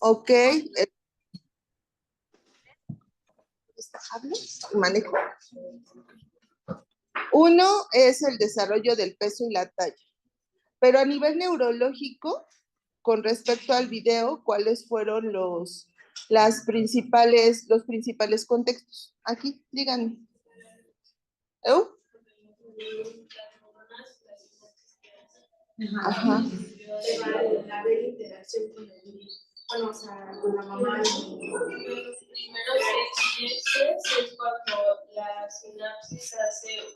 Ok. Manejo. Uno es el desarrollo del peso y la talla. Pero a nivel neurológico, con respecto al video, ¿cuáles fueron los principales contextos? Aquí, díganme. Ajá. Haber interacción con el niño. Bueno, o sea, con la mamá. Los primeros 6 meses es cuando la sinapsis es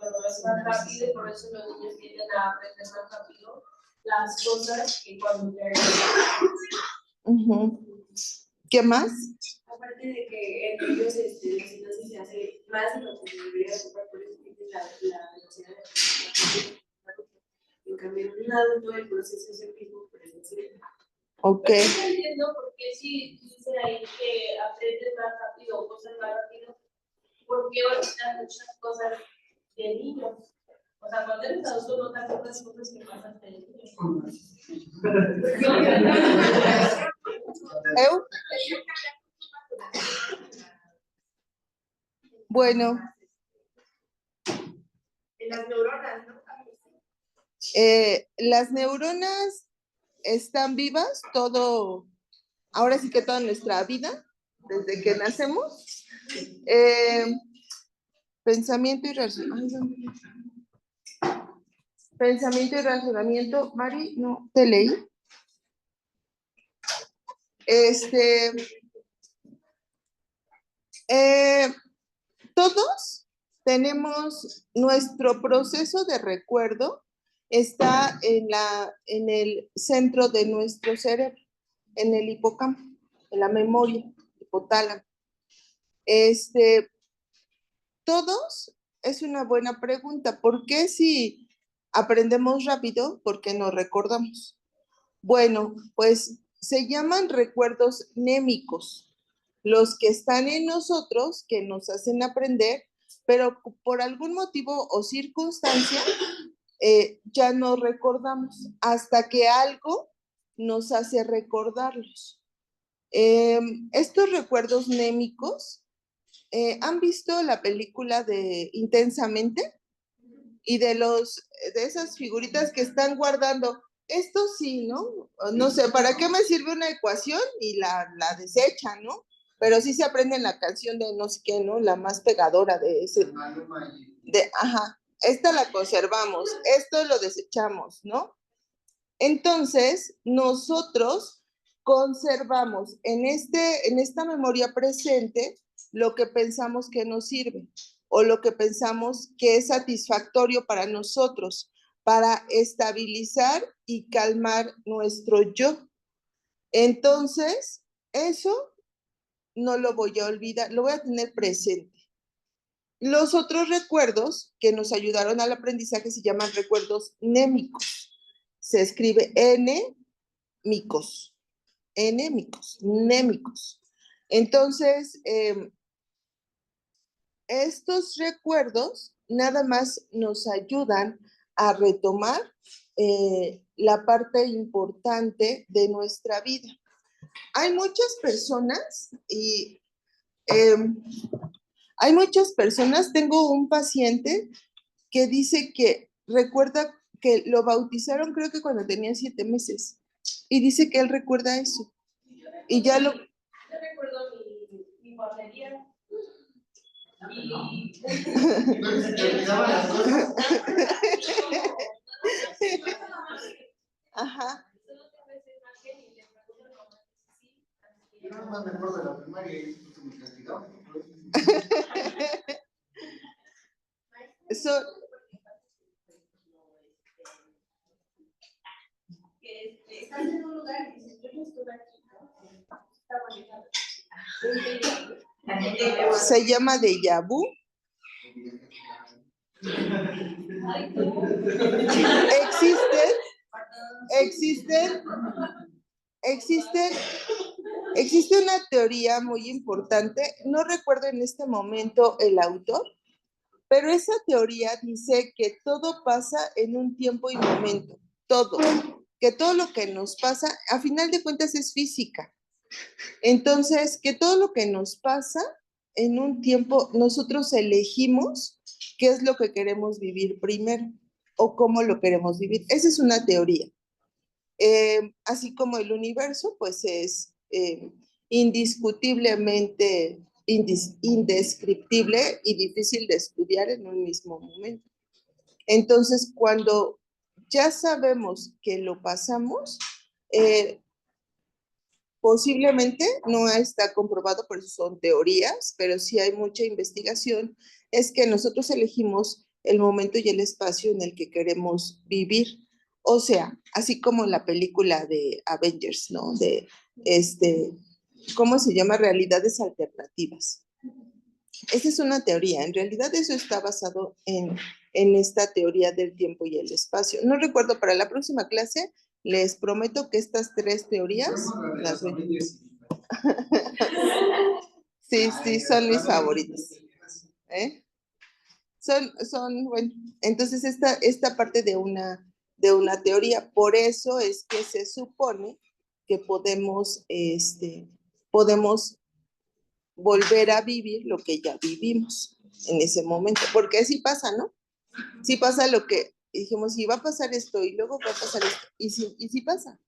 más rápido y por eso los niños tienden a aprender más rápido las cosas que cuando ya ¿Qué más? Aparte de que en ellos la sinapsis se hace más de lo que debería ocupar, por eso tiene la velocidad de aprendizaje. En cambio, en un adulto el proceso es el mismo, pero es decir, ok. Pero no entiendo por qué si dice ahí que aprendes más rápido o cosas más rápido, ¿por qué olvidas muchas cosas de niño? O sea, cuando eres adulto no te acuerdas cosas que pasan de niño. Bueno. En las neuronas, ¿no? Las neuronas están vivas ahora sí que toda nuestra vida, desde que nacemos. Pensamiento y razonamiento. Pensamiento y razonamiento. Mari, no te leí. Todos tenemos nuestro proceso de recuerdo, está en el centro de nuestro cerebro, en el hipocampo, en la memoria, hipotálamo. Todos, es una buena pregunta. ¿Por qué si aprendemos rápido, por qué no recordamos? Bueno, pues se llaman recuerdos mnémicos, los que están en nosotros, que nos hacen aprender, pero por algún motivo o circunstancia ya no recordamos hasta que algo nos hace recordarlos. Estos recuerdos mnémicos, ¿han visto la película de Intensamente? Y de esas figuritas que están guardando, esto sí, ¿no? No sé, ¿para qué me sirve una ecuación? Y la desechan, ¿no? Pero sí se aprenden la canción de no sé qué, ¿no? La más pegadora de ese. Ajá, esta la conservamos, esto lo desechamos, ¿no? Entonces, nosotros conservamos en esta memoria presente lo que pensamos que nos sirve o lo que pensamos que es satisfactorio para nosotros, para estabilizar y calmar nuestro yo. Entonces, eso no lo voy a olvidar, lo voy a tener presente. Los otros recuerdos que nos ayudaron al aprendizaje se llaman recuerdos mnémicos. Se escribe mnémicos, mnémicos. Entonces, estos recuerdos nada más nos ayudan a retomar la parte importante de nuestra vida. Hay muchas personas tengo un paciente que dice que recuerda que lo bautizaron creo que cuando tenía 7 meses y dice que él recuerda eso. Y ya lo... Yo recuerdo mi guardería. Ajá. Yo no más me acuerdo de la primaria y me castigaban. Eso. Estás en un lugar y dices, yo no estuve aquí, ¿no? Se llama déjà vu. Existe una teoría muy importante, no recuerdo en este momento el autor, pero esa teoría dice que todo pasa en un tiempo y momento, todo, que todo lo que nos pasa, a final de cuentas es física. Entonces, que todo lo que nos pasa en un tiempo, nosotros elegimos qué es lo que queremos vivir primero o cómo lo queremos vivir. Esa es una teoría. Así como el universo, pues es indiscutiblemente indescriptible y difícil de estudiar en un mismo momento. Entonces, cuando ya sabemos que lo pasamos, posiblemente no está comprobado, por eso son teorías, pero sí hay mucha investigación, es que nosotros elegimos el momento y el espacio en el que queremos vivir. O sea, así como la película de Avengers, ¿no? De ¿cómo se llama? Realidades alternativas. Esa es una teoría. En realidad eso está basado en esta teoría del tiempo y el espacio. No recuerdo, para la próxima clase les prometo que estas tres teorías las voy. Sí, sí, son mis favoritas. ¿Eh? Bueno, entonces esta parte de una teoría, por eso es que se supone que podemos volver a vivir lo que ya vivimos en ese momento, porque así pasa, ¿no? Sí pasa lo que dijimos, si va a pasar esto y luego va a pasar esto, y sí pasa.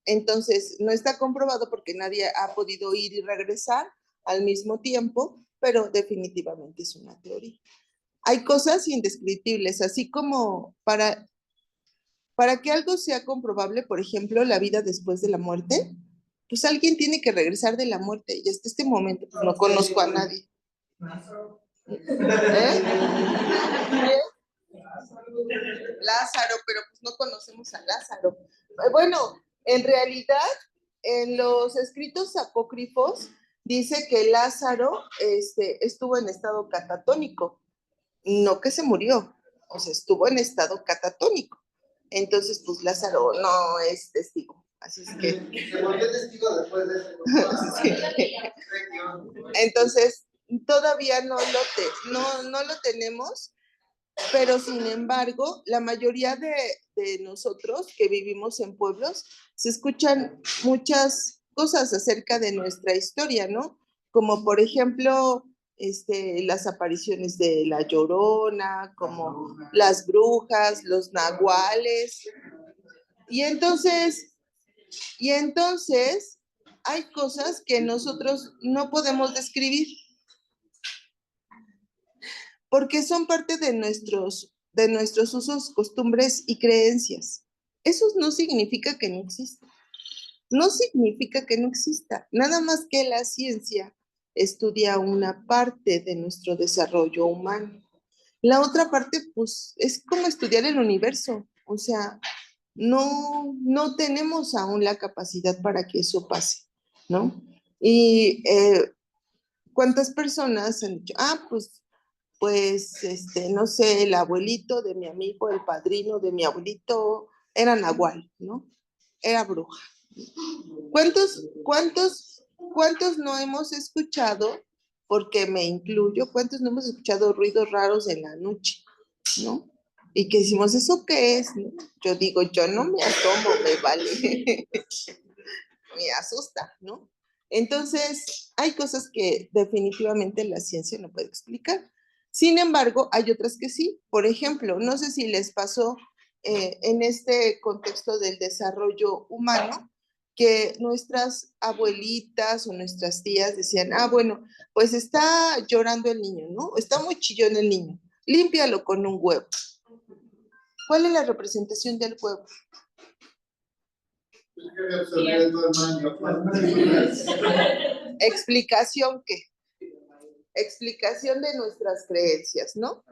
Entonces, no está comprobado porque nadie ha podido ir y regresar al mismo tiempo, pero definitivamente es una teoría. Hay cosas indescriptibles, así como para que algo sea comprobable, por ejemplo, la vida después de la muerte, pues alguien tiene que regresar de la muerte y hasta este momento pues, no conozco a nadie. ¿Eh? Lázaro, pero pues no conocemos a Lázaro. Bueno, en realidad, en los escritos apócrifos dice que Lázaro estuvo en estado catatónico, no que se murió, o sea, estuvo en estado catatónico. Entonces, pues Lázaro no es testigo, así es que... Se volvió testigo después de eso. Sí. Entonces, todavía no lo tenemos, pero sin embargo, la mayoría de nosotros que vivimos en pueblos, se escuchan muchas cosas acerca de nuestra historia, ¿no? Como por ejemplo, las apariciones de la Llorona, como las brujas, los nahuales. Y entonces hay cosas que nosotros no podemos describir porque son parte de nuestros usos, costumbres y creencias. Eso no significa que no exista. No significa que no exista. Nada más que la ciencia estudia una parte de nuestro desarrollo humano. La otra parte, pues, es como estudiar el universo. O sea, no tenemos aún la capacidad para que eso pase, ¿no? Y ¿cuántas personas han dicho, no sé, el abuelito de mi amigo, el padrino de mi abuelito, era nahual, ¿no? Era bruja. ¿Cuántos no hemos escuchado, porque me incluyo, cuántos no hemos escuchado ruidos raros en la noche, ¿no? Y que decimos, ¿eso qué es? ¿No? Yo digo, yo no me asomo, me vale. Me asusta, ¿no? Entonces, hay cosas que definitivamente la ciencia no puede explicar. Sin embargo, hay otras que sí. Por ejemplo, no sé si les pasó en este contexto del desarrollo humano, que nuestras abuelitas o nuestras tías decían, bueno, pues está llorando el niño, ¿no? Está muy chillón el niño, límpialo con un huevo. ¿Cuál es la representación del huevo? Explicación qué? Explicación de nuestras creencias, ¿no?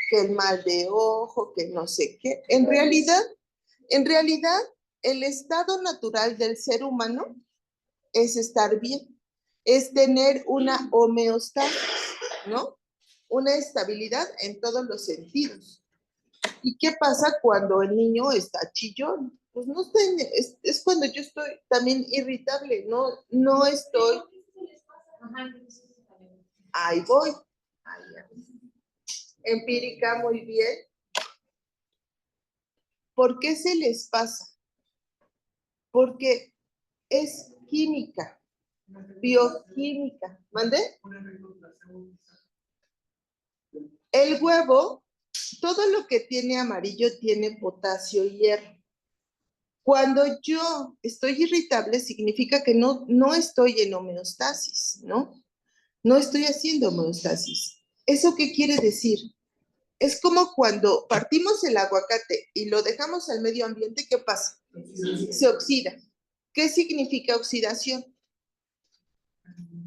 Que el mal de ojo, que no sé qué. En realidad, el estado natural del ser humano es estar bien, es tener una homeostasis, ¿no? Una estabilidad en todos los sentidos. ¿Y qué pasa cuando el niño está chillón? Pues no está, es cuando yo estoy también irritable, no estoy. Ahí voy. Empírica, muy bien. ¿Por qué se les pasa? Porque es química. bioquímica. ¿Mande? El huevo, todo lo que tiene amarillo tiene potasio y hierro. Cuando yo estoy irritable, significa que no estoy en homeostasis, ¿no? No estoy haciendo homeostasis. ¿Eso qué quiere decir? Es como cuando partimos el aguacate y lo dejamos al medio ambiente, ¿qué pasa? Se oxida. ¿Qué significa oxidación?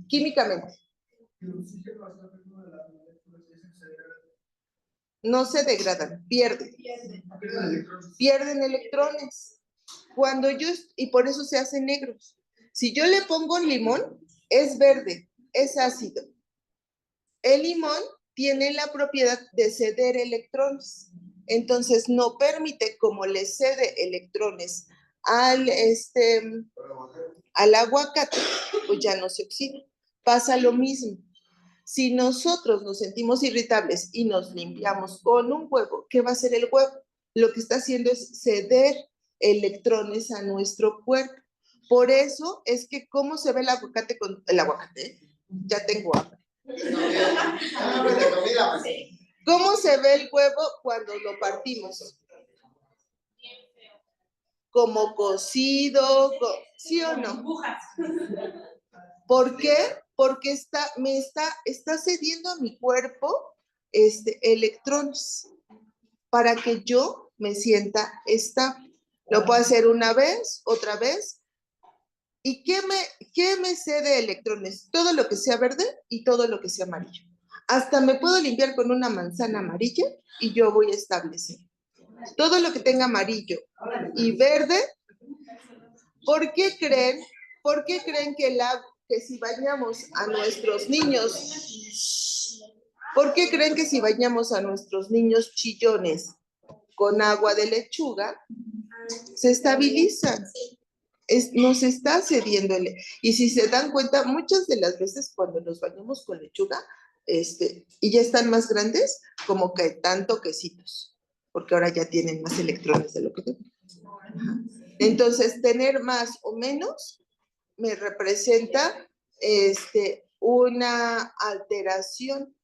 Químicamente. No se degradan, pierden. Pierden electrones. Y por eso se hacen negros. Si yo le pongo un limón, es verde, es ácido. El limón tiene la propiedad de ceder electrones. Entonces no permite, como le cede electrones al aguacate, pues ya no se oxida. Pasa lo mismo. Si nosotros nos sentimos irritables y nos limpiamos con un huevo, ¿qué va a hacer el huevo? Lo que está haciendo es ceder electrones a nuestro cuerpo. Por eso es que cómo se ve el aguacate con el aguacate. Ya tengo hambre. ¿Cómo se ve el huevo cuando lo partimos? Como cocido, ¿sí o no? ¿Por qué? Porque está cediendo a mi cuerpo electrones para que yo me sienta estable. Lo puedo hacer una vez, otra vez. ¿Y qué me cede electrones? Todo lo que sea verde y todo lo que sea amarillo. Hasta me puedo limpiar con una manzana amarilla y yo voy a establecer. Todo lo que tenga amarillo y verde, ¿por qué creen que si bañamos a nuestros niños, ¿por qué creen que si bañamos a nuestros niños chillones con agua de lechuga, se estabilizan? Nos está cediendo y si se dan cuenta, muchas de las veces cuando nos bañamos con lechuga, y ya están más grandes, como que tanto quesitos, porque ahora ya tienen más electrones de lo que tengo. Entonces, tener más o menos me representa una alteración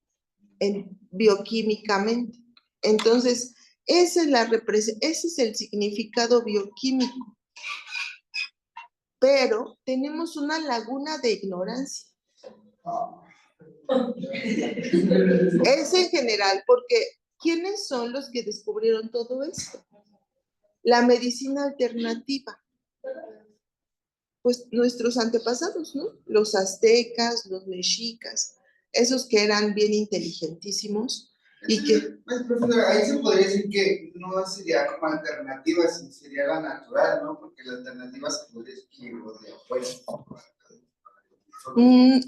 bioquímicamente. Entonces, ese es el significado bioquímico. Pero tenemos una laguna de ignorancia. Es en general, porque ¿quiénes son los que descubrieron todo esto? La medicina alternativa. Pues nuestros antepasados, ¿no? Los aztecas, los mexicas, esos que eran bien inteligentísimos y que... Profesora, ahí se podría decir que no sería como alternativa, sino sería la natural, ¿no? Porque la alternativa se podría decir que lo de afuera.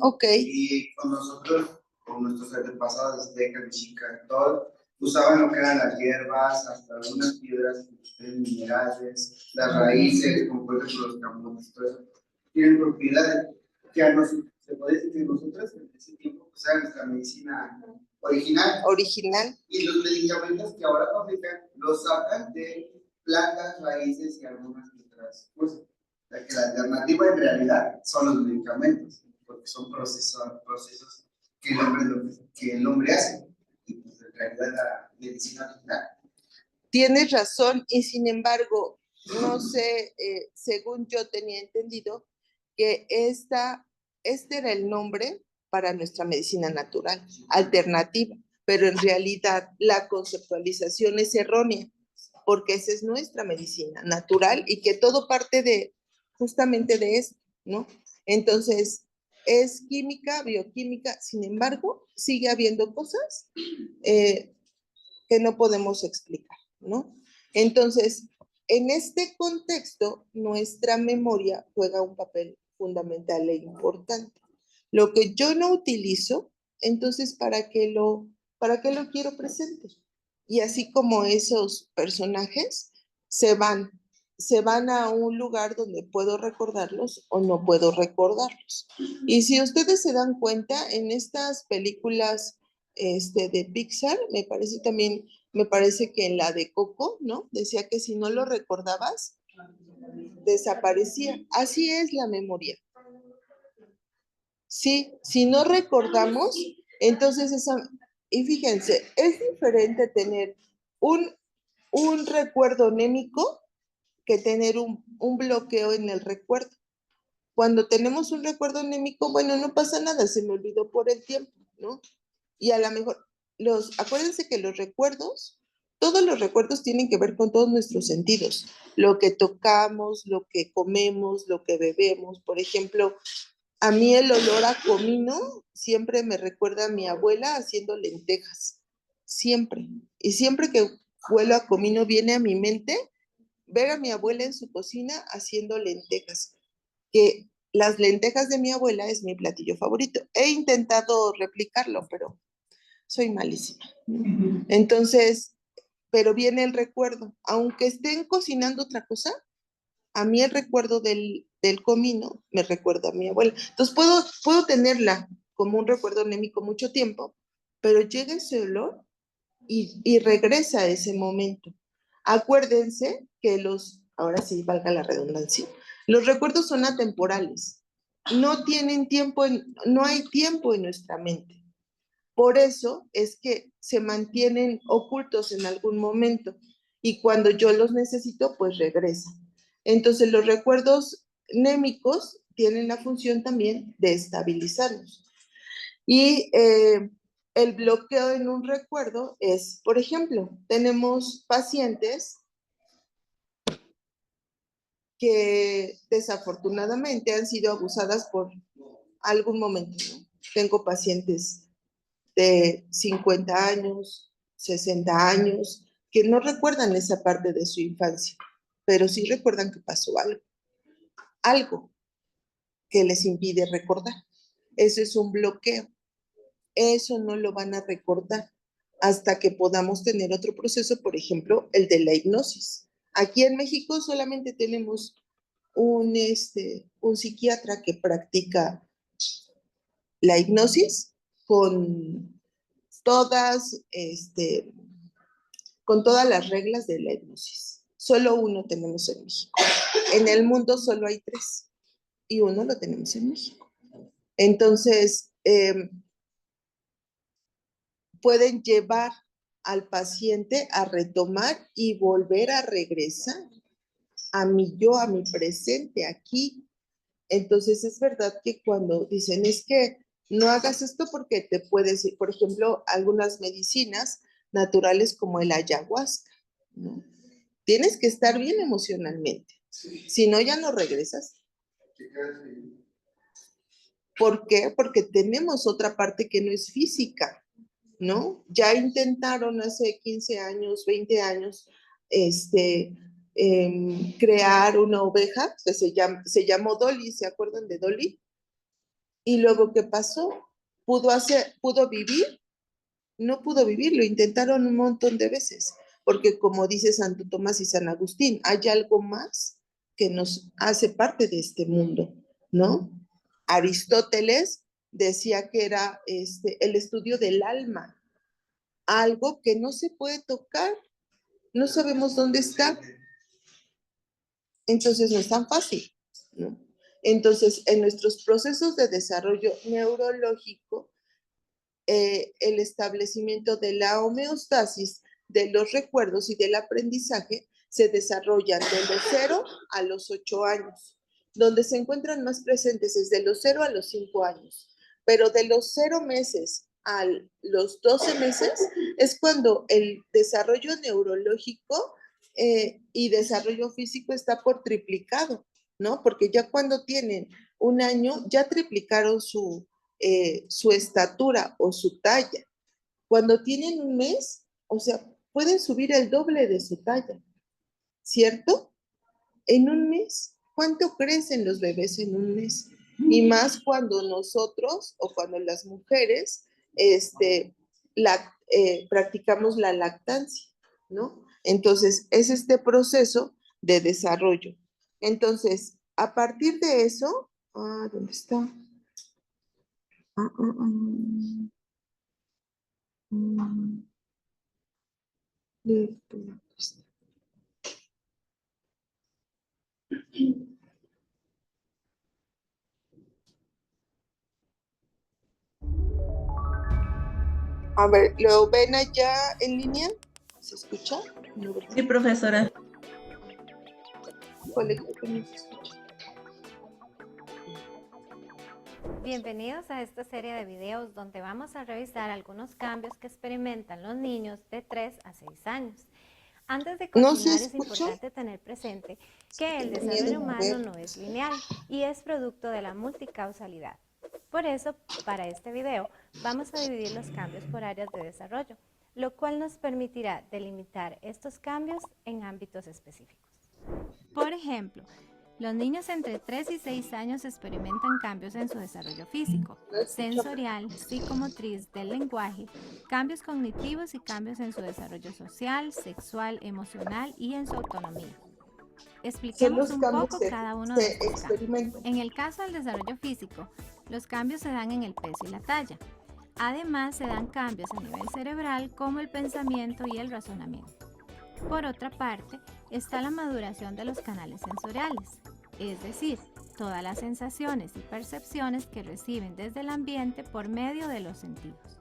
Ok. Y con nosotros, con nuestros antepasados, aztecas, mexicas, todos, usaban lo que eran las hierbas, hasta algunas piedras, minerales, las raíces, como por ejemplo los camotes, todo eso, tienen propiedades que a nosotros, se puede decir que nosotros en ese tiempo, o sea, nuestra medicina original, y los medicamentos que ahora fabrican los sacan de plantas, raíces y algunas otras cosas. O sea, que la alternativa en realidad son los medicamentos, porque son procesos que el hombre hace, y pues en realidad la medicina original. Tienes razón, y sin embargo, no sé, según yo tenía entendido, que este era el nombre para nuestra medicina natural, alternativa, pero en realidad la conceptualización es errónea, porque esa es nuestra medicina natural y que todo parte justamente de esto, ¿no? Entonces, es química, bioquímica, sin embargo, sigue habiendo cosas que no podemos explicar, ¿no? Entonces, en este contexto, nuestra memoria juega un papel fundamental e importante. Lo que yo no utilizo, entonces, ¿para qué lo quiero presente? Y así como esos personajes se van a un lugar donde puedo recordarlos o no puedo recordarlos. Y si ustedes se dan cuenta, en estas películas de Pixar, me parece que en la de Coco, ¿no? Decía que si no lo recordabas, desaparecía. Así es la memoria. Sí, si no recordamos, entonces y fíjense, es diferente tener un, un recuerdo anémico que tener un bloqueo en el recuerdo. Cuando tenemos un recuerdo anémico, bueno, no pasa nada, se me olvidó por el tiempo, ¿no? Y a lo mejor, acuérdense que los recuerdos, todos los recuerdos tienen que ver con todos nuestros sentidos, lo que tocamos, lo que comemos, lo que bebemos. Por ejemplo, a mí el olor a comino siempre me recuerda a mi abuela haciendo lentejas, siempre. Y siempre que huelo a comino viene a mi mente ver a mi abuela en su cocina haciendo lentejas, que las lentejas de mi abuela es mi platillo favorito. He intentado replicarlo, pero soy malísima. Entonces, pero viene el recuerdo. Aunque estén cocinando otra cosa, a mí el recuerdo del comino me recuerda a mi abuela. Entonces, puedo tenerla como un recuerdo anémico mucho tiempo, pero llega ese olor y regresa a ese momento. Acuérdense que ahora sí, valga la redundancia, los recuerdos son atemporales. No tienen tiempo, no hay tiempo en nuestra mente. Por eso es que se mantienen ocultos en algún momento y cuando yo los necesito, pues regresan. Entonces los recuerdos némicos tienen la función también de estabilizarnos. Y el bloqueo en un recuerdo es, por ejemplo, tenemos pacientes que desafortunadamente han sido abusadas por algún momento, ¿no? Tengo pacientes de 50 años, 60 años, que no recuerdan esa parte de su infancia, pero sí recuerdan que pasó algo que les impide recordar. Eso es un bloqueo. Eso no lo van a recordar hasta que podamos tener otro proceso, por ejemplo, el de la hipnosis. Aquí en México solamente tenemos un psiquiatra que practica la hipnosis con todas, con todas las reglas de la hipnosis. Solo uno tenemos en México. En el mundo solo hay 3 y uno lo tenemos en México. Entonces, pueden llevar al paciente a retomar y volver a regresar a mi yo, a mi presente aquí. Entonces es verdad que cuando dicen es que no hagas esto porque te puedes ir, por ejemplo, algunas medicinas naturales como el ayahuasca, ¿no? Tienes que estar bien emocionalmente, si no ya no regresas. ¿Por qué? Porque tenemos otra parte que no es física, ¿no? Ya intentaron hace 15 años, 20 años, crear una oveja que se llamó Dolly, ¿se acuerdan de Dolly? Y luego, ¿qué pasó? ¿Pudo vivir? No pudo vivir, lo intentaron un montón de veces, porque como dice Santo Tomás y San Agustín, hay algo más que nos hace parte de este mundo, ¿no? Aristóteles decía que era el estudio del alma, algo que no se puede tocar, no sabemos dónde está, entonces no es tan fácil, ¿no? Entonces, en nuestros procesos de desarrollo neurológico, el establecimiento de la homeostasis de los recuerdos y del aprendizaje se desarrollan de los 0 a los 8 años. Donde se encuentran más presentes es de los 0 a los 5 años, pero de los 0 meses a los 12 meses es cuando el desarrollo neurológico y desarrollo físico está por triplicado, ¿no? Porque ya cuando tienen un año ya triplicaron su estatura o su talla. Cuando tienen un mes, o sea, pueden subir el doble de su talla, ¿cierto? En un mes, ¿cuánto crecen los bebés en un mes? Y más cuando nosotros o cuando las mujeres practicamos la lactancia, ¿no? Entonces, es este proceso de desarrollo. Entonces, a partir de eso, ¿dónde está? A ver, ¿lo ven allá en línea? ¿Se escucha? No, ¿verdad? Sí, profesora. Híjole, creo que no se escucha. Bienvenidos a esta serie de videos donde vamos a revisar algunos cambios que experimentan los niños de 3 a 6 años. Antes de ¿No se continuar, es escucha? importante tener presente que el Miedo desarrollo a humano ver. no es lineal y es producto de la multicausalidad. Por eso, para este video, vamos a dividir los cambios por áreas de desarrollo, lo cual nos permitirá delimitar estos cambios en ámbitos específicos. Por ejemplo, los niños entre 3 y 6 años experimentan cambios en su desarrollo físico, sensorial, psicomotriz, del lenguaje, cambios cognitivos y cambios en su desarrollo social, sexual, emocional y en su autonomía. Expliquemos un poco cada uno de estos cambios. En el caso del desarrollo físico, los cambios se dan en el peso y la talla. Además, se dan cambios a nivel cerebral como el pensamiento y el razonamiento. Por otra parte, está la maduración de los canales sensoriales, es decir, todas las sensaciones y percepciones que reciben desde el ambiente por medio de los sentidos.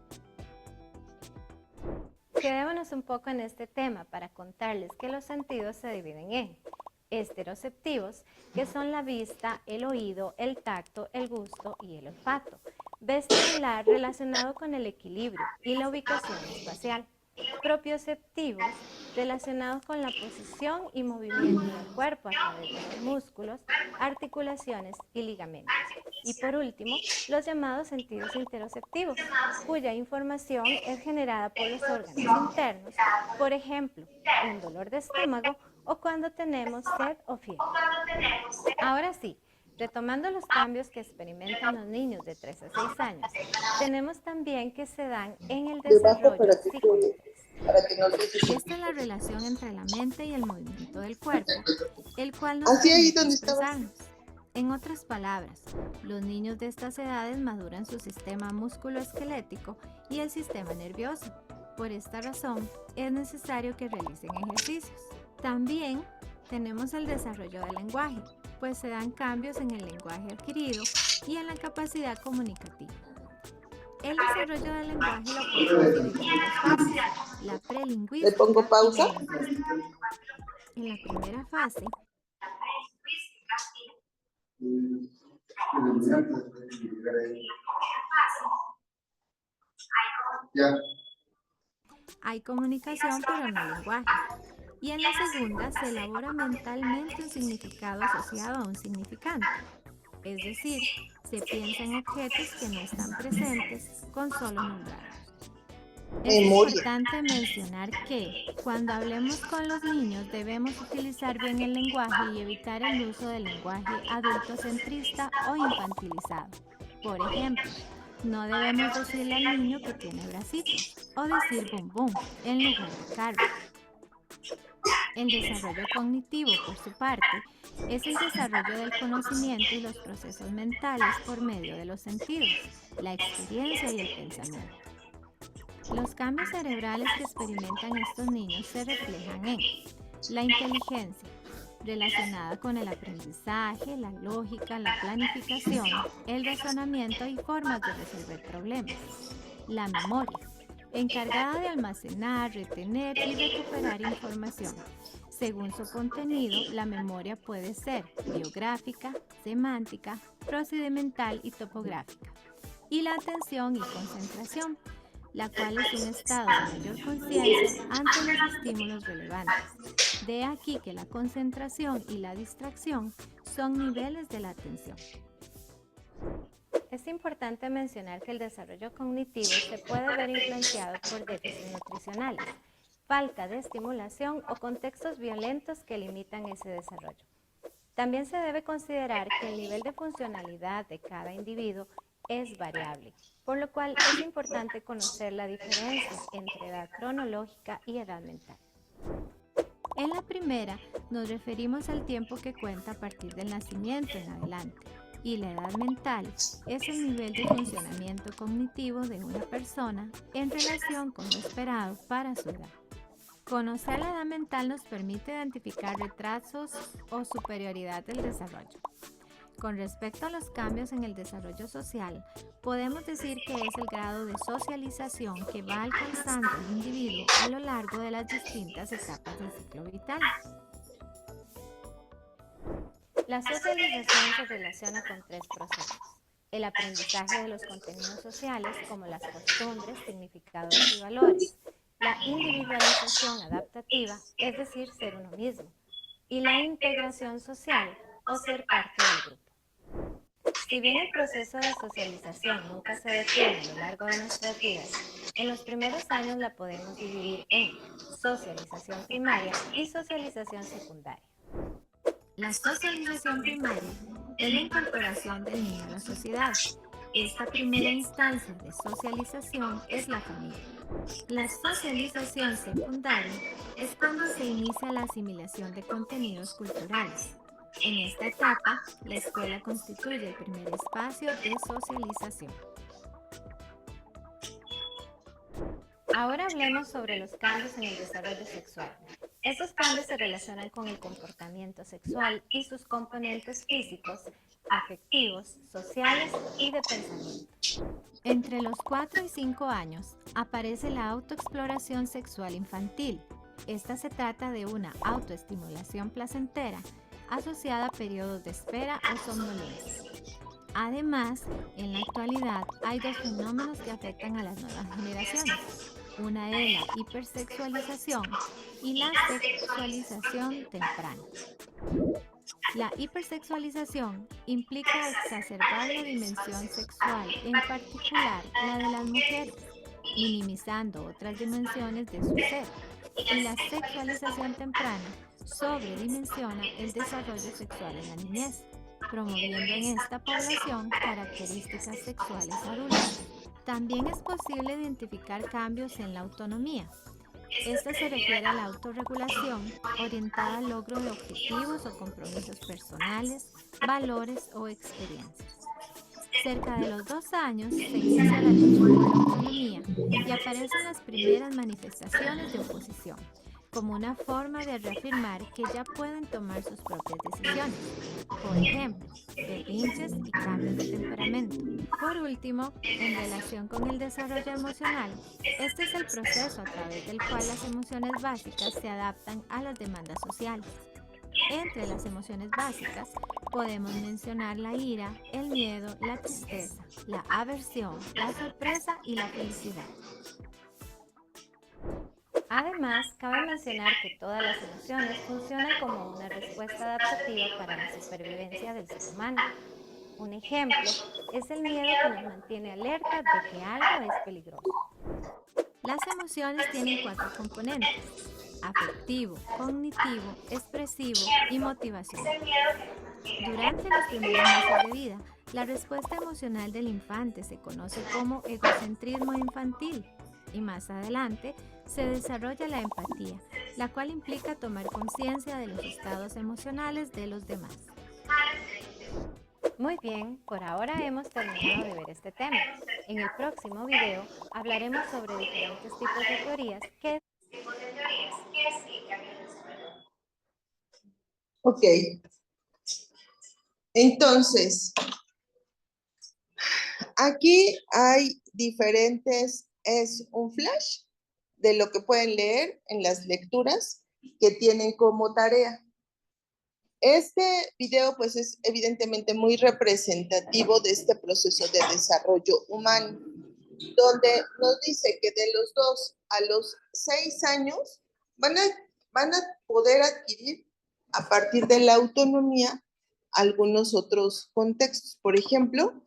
Quedémonos un poco en este tema para contarles que los sentidos se dividen en estereoceptivos, que son la vista, el oído, el tacto, el gusto y el olfato. Vestibular, relacionado con el equilibrio y la ubicación espacial. Propioceptivos, relacionados con la posición y movimiento del cuerpo a través de los músculos, articulaciones y ligamentos. Y por último, los llamados sentidos interoceptivos, cuya información es generada por los órganos internos, por ejemplo, un dolor de estómago o cuando tenemos sed o fiebre. Ahora sí, retomando los cambios que experimentan los niños de 3 a 6 años, tenemos también que se dan en el desarrollo psicomotriz. Esta es la relación entre la mente y el movimiento del cuerpo, el cual nos permite expresarnos. En otras palabras, los niños de estas edades maduran su sistema musculoesquelético y el sistema nervioso. Por esta razón, es necesario que realicen ejercicios. También tenemos el desarrollo del lenguaje, pues se dan cambios en el lenguaje adquirido y en la capacidad comunicativa. El desarrollo del lenguaje lo podemos dividir en dos fases, la prelingüística. ¿Le pongo pausa? En la primera fase, hay comunicación pero no lenguaje. Y en la segunda se elabora mentalmente un significado asociado a un significante. Es decir, se piensa en objetos que no están presentes con solo nombrarlos. Es importante mencionar que cuando hablemos con los niños debemos utilizar bien el lenguaje y evitar el uso del lenguaje adultocentrista o infantilizado. Por ejemplo, no debemos decirle al niño que tiene bracitos o decir bum bum en lugar de carro. El desarrollo cognitivo, por su parte, es el desarrollo del conocimiento y los procesos mentales por medio de los sentidos, la experiencia y el pensamiento. Los cambios cerebrales que experimentan estos niños se reflejan en la inteligencia, relacionada con el aprendizaje, la lógica, la planificación, el razonamiento y formas de resolver problemas. La memoria, encargada de almacenar, retener y recuperar información. Según su contenido, la memoria puede ser biográfica, semántica, procedimental y topográfica. Y la atención y concentración, la cual es un estado de mayor conciencia ante los estímulos relevantes. De aquí que la concentración y la distracción son niveles de la atención. Es importante mencionar que el desarrollo cognitivo se puede ver influenciado por déficits nutricionales, falta de estimulación o contextos violentos que limitan ese desarrollo. También se debe considerar que el nivel de funcionalidad de cada individuo es variable, por lo cual es importante conocer la diferencia entre edad cronológica y edad mental. En la primera, nos referimos al tiempo que cuenta a partir del nacimiento en adelante, y la edad mental es el nivel de funcionamiento cognitivo de una persona en relación con lo esperado para su edad. Conocer la edad mental nos permite identificar retrasos o superioridad del desarrollo. Con respecto a los cambios en el desarrollo social, podemos decir que es el grado de socialización que va alcanzando el individuo a lo largo de las distintas etapas del ciclo vital. La socialización se relaciona con tres procesos: el aprendizaje de los contenidos sociales como las costumbres, significados y valores, la individualización adaptativa, es decir, ser uno mismo, y la integración social o ser parte del grupo. Si bien el proceso de socialización nunca se detiene a lo largo de nuestras vidas, en los primeros años la podemos dividir en socialización primaria y socialización secundaria. La socialización primaria es la incorporación del niño a la sociedad. Esta primera instancia de socialización es la familia. La socialización secundaria es cuando se inicia la asimilación de contenidos culturales. En esta etapa, la escuela constituye el primer espacio de socialización. Ahora hablemos sobre los cambios en el desarrollo sexual. Estos cambios se relacionan con el comportamiento sexual y sus componentes físicos, afectivos, sociales y de pensamiento. Entre los 4 y 5 años aparece la autoexploración sexual infantil. Esta se trata de una autoestimulación placentera asociada a periodos de espera o somnolencia. Además, en la actualidad hay dos fenómenos que afectan a las nuevas generaciones. Una es la hipersexualización y la sexualización temprana. La hipersexualización implica exacerbar la dimensión sexual, en particular la de las mujeres, minimizando otras dimensiones de su ser. Y la sexualización temprana sobredimensiona el desarrollo sexual en la niñez, promoviendo en esta población características sexuales adultas. También es posible identificar cambios en la autonomía. Esta se refiere a la autorregulación orientada al logro de objetivos o compromisos personales, valores o experiencias. Cerca de los 2 años se inicia la lucha por la autonomía y aparecen las primeras manifestaciones de oposición, como una forma de reafirmar que ya pueden tomar sus propias decisiones. Por ejemplo, berrinches y cambios de temperamento. Por último, en relación con el desarrollo emocional, este es el proceso a través del cual las emociones básicas se adaptan a las demandas sociales. Entre las emociones básicas podemos mencionar la ira, el miedo, la tristeza, la aversión, la sorpresa y la felicidad. Además, cabe mencionar que todas las emociones funcionan como una respuesta adaptativa para la supervivencia del ser humano. Un ejemplo es el miedo que nos mantiene alerta de que algo es peligroso. Las emociones tienen 4 componentes: afectivo, cognitivo, expresivo y motivacional. Durante los primeros meses de vida, la respuesta emocional del infante se conoce como egocentrismo infantil y más adelante se desarrolla la empatía, la cual implica tomar conciencia de los estados emocionales de los demás. Muy bien, por ahora hemos terminado de ver este tema. En el próximo video hablaremos sobre diferentes tipos de teorías que Ok. Entonces, aquí hay diferentes, es un flash de lo que pueden leer en las lecturas que tienen como tarea. Este video pues es evidentemente muy representativo de este proceso de desarrollo humano, donde nos dice que de los 2 a los 6 años van a poder adquirir a partir de la autonomía algunos otros contextos. Por ejemplo,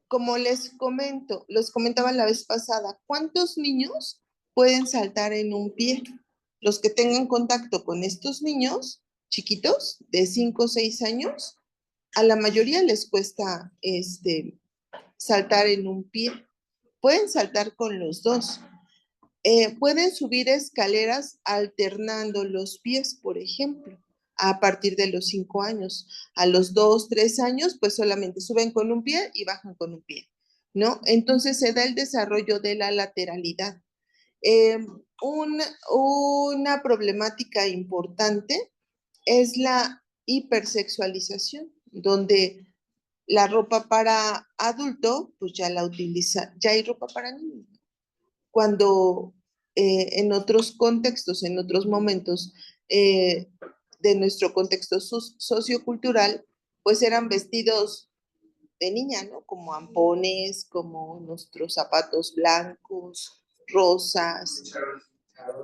como les comentaba la vez pasada, ¿cuántos niños pueden saltar en un pie? Los que tengan contacto con estos niños chiquitos de 5 o 6 años, a la mayoría les cuesta saltar en un pie. Pueden saltar con los dos. Pueden subir escaleras alternando los pies, por ejemplo, a partir de los 5 años. A los 2, 3 años, pues solamente suben con un pie y bajan con un pie, ¿no? Entonces se da el desarrollo de la lateralidad. Una problemática importante es la hipersexualización, donde la ropa para adulto, pues ya la utiliza, ya hay ropa para niño. Cuando en otros contextos, en otros momentos de nuestro contexto sociocultural, pues eran vestidos de niña, ¿no? Como ampones, como nuestros zapatos blancos, rosas,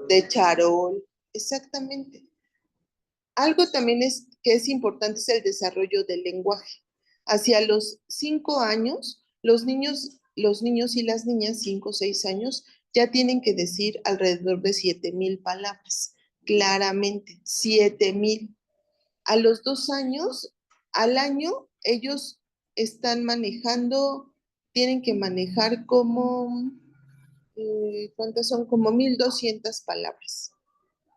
de charol, exactamente. Algo también que es importante es el desarrollo del lenguaje. Hacia los 5 años, los niños y las niñas, 5 o 6 años, ya tienen que decir alrededor de 7,000 palabras. Claramente, 7,000. A los 2 años, al año, ellos están manejando, tienen que manejar como, ¿cuántas son? Como 1,200 palabras.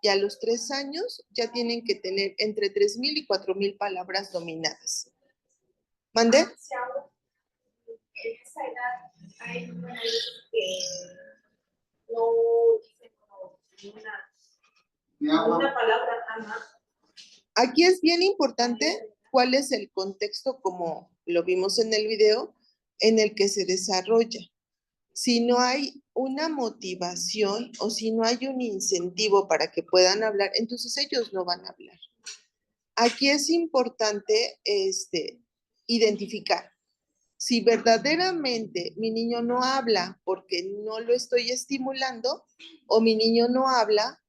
Y a los 3 años ya tienen que tener entre 3,000 y 4,000 palabras dominadas. ¿Mande? En esa edad hay niños que no dicen como una palabra jamás. Aquí es bien importante cuál es el contexto, como lo vimos en el video, en el que se desarrolla. Si no hay una motivación o si no hay un incentivo para que puedan hablar, entonces ellos no van a hablar. Aquí es importante identificar si verdaderamente mi niño no habla porque no lo estoy estimulando o mi niño no habla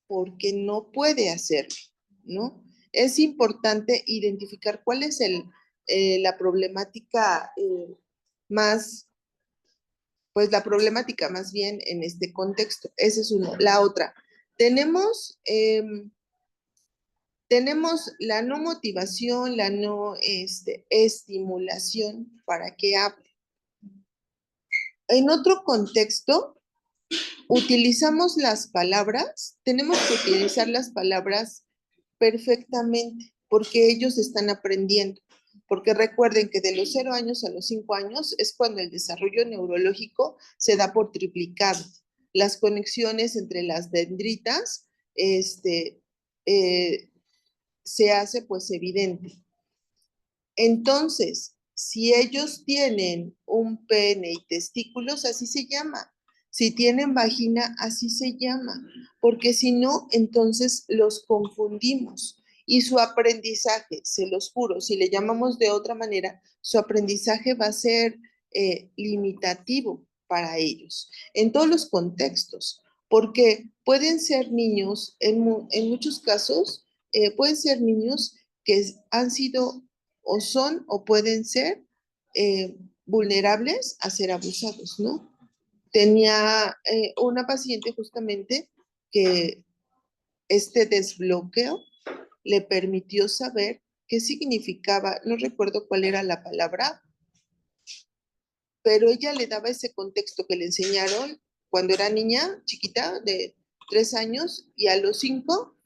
porque no puede hacerlo, ¿no? Es importante identificar cuál es la problemática más, pues la problemática más bien en este contexto. Esa es una. La otra, tenemos la no motivación, la no estimulación para que hable. En otro contexto, utilizamos las palabras, tenemos que utilizar las palabras perfectamente, porque ellos están aprendiendo. Porque recuerden que de los 0 años a los 5 años es cuando el desarrollo neurológico se da por triplicado. Las conexiones entre las dendritas se hace pues evidente. Entonces, si ellos tienen un pene y testículos, así se llama. Si tienen vagina, así se llama. Porque si no, entonces los confundimos. Y su aprendizaje, se los juro, si le llamamos de otra manera, su aprendizaje va a ser limitativo para ellos, en todos los contextos. Porque pueden ser niños, en muchos casos, pueden ser niños que han sido o son o pueden ser vulnerables a ser abusados, ¿no? Tenía una paciente justamente que este desbloqueo le permitió saber qué significaba, no recuerdo cuál era la palabra, pero ella le daba ese contexto que le enseñaron cuando era niña, chiquita, de 3 años, y a los 5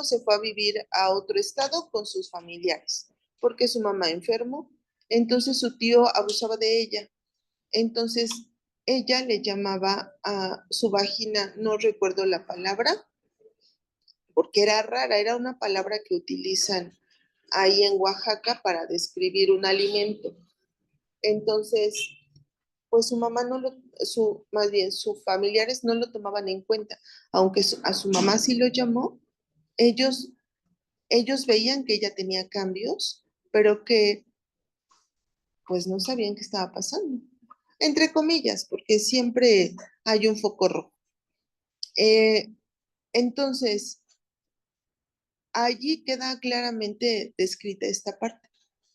se fue a vivir a otro estado con sus familiares, porque su mamá enfermó. Entonces su tío abusaba de ella. Entonces ella le llamaba a su vagina, no recuerdo la palabra, porque era rara, era una palabra que utilizan ahí en Oaxaca para describir un alimento. Entonces, pues su mamá más bien sus familiares no lo tomaban en cuenta, aunque a su mamá sí lo llamó. Ellos veían que ella tenía cambios, pero que pues no sabían qué estaba pasando. Entre comillas, porque siempre hay un foco rojo. Entonces, allí queda claramente descrita esta parte.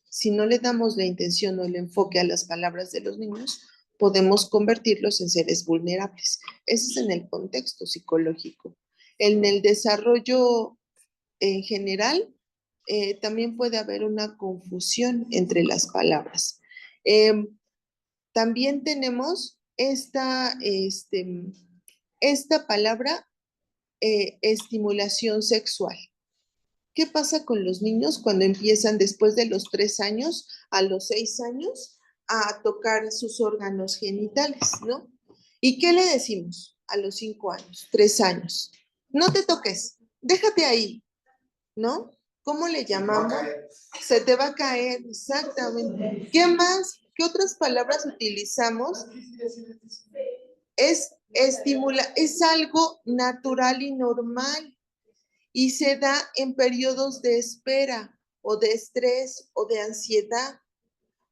Si no le damos la intención o el enfoque a las palabras de los niños, podemos convertirlos en seres vulnerables. Ese es en el contexto psicológico. En el desarrollo en general, también puede haber una confusión entre las palabras. También tenemos esta palabra, estimulación sexual. ¿Qué pasa con los niños cuando empiezan después de los 3 años a los 6 años a tocar sus órganos genitales, ¿no? ¿Y qué le decimos a los 5 años, 3 años? No te toques, déjate ahí, ¿no? ¿Cómo le Se te va a llamamos? caer. Se te va a caer, exactamente. ¿Qué más? ¿Qué otras palabras utilizamos? Es algo natural y normal y se da en periodos de espera o de estrés o de ansiedad.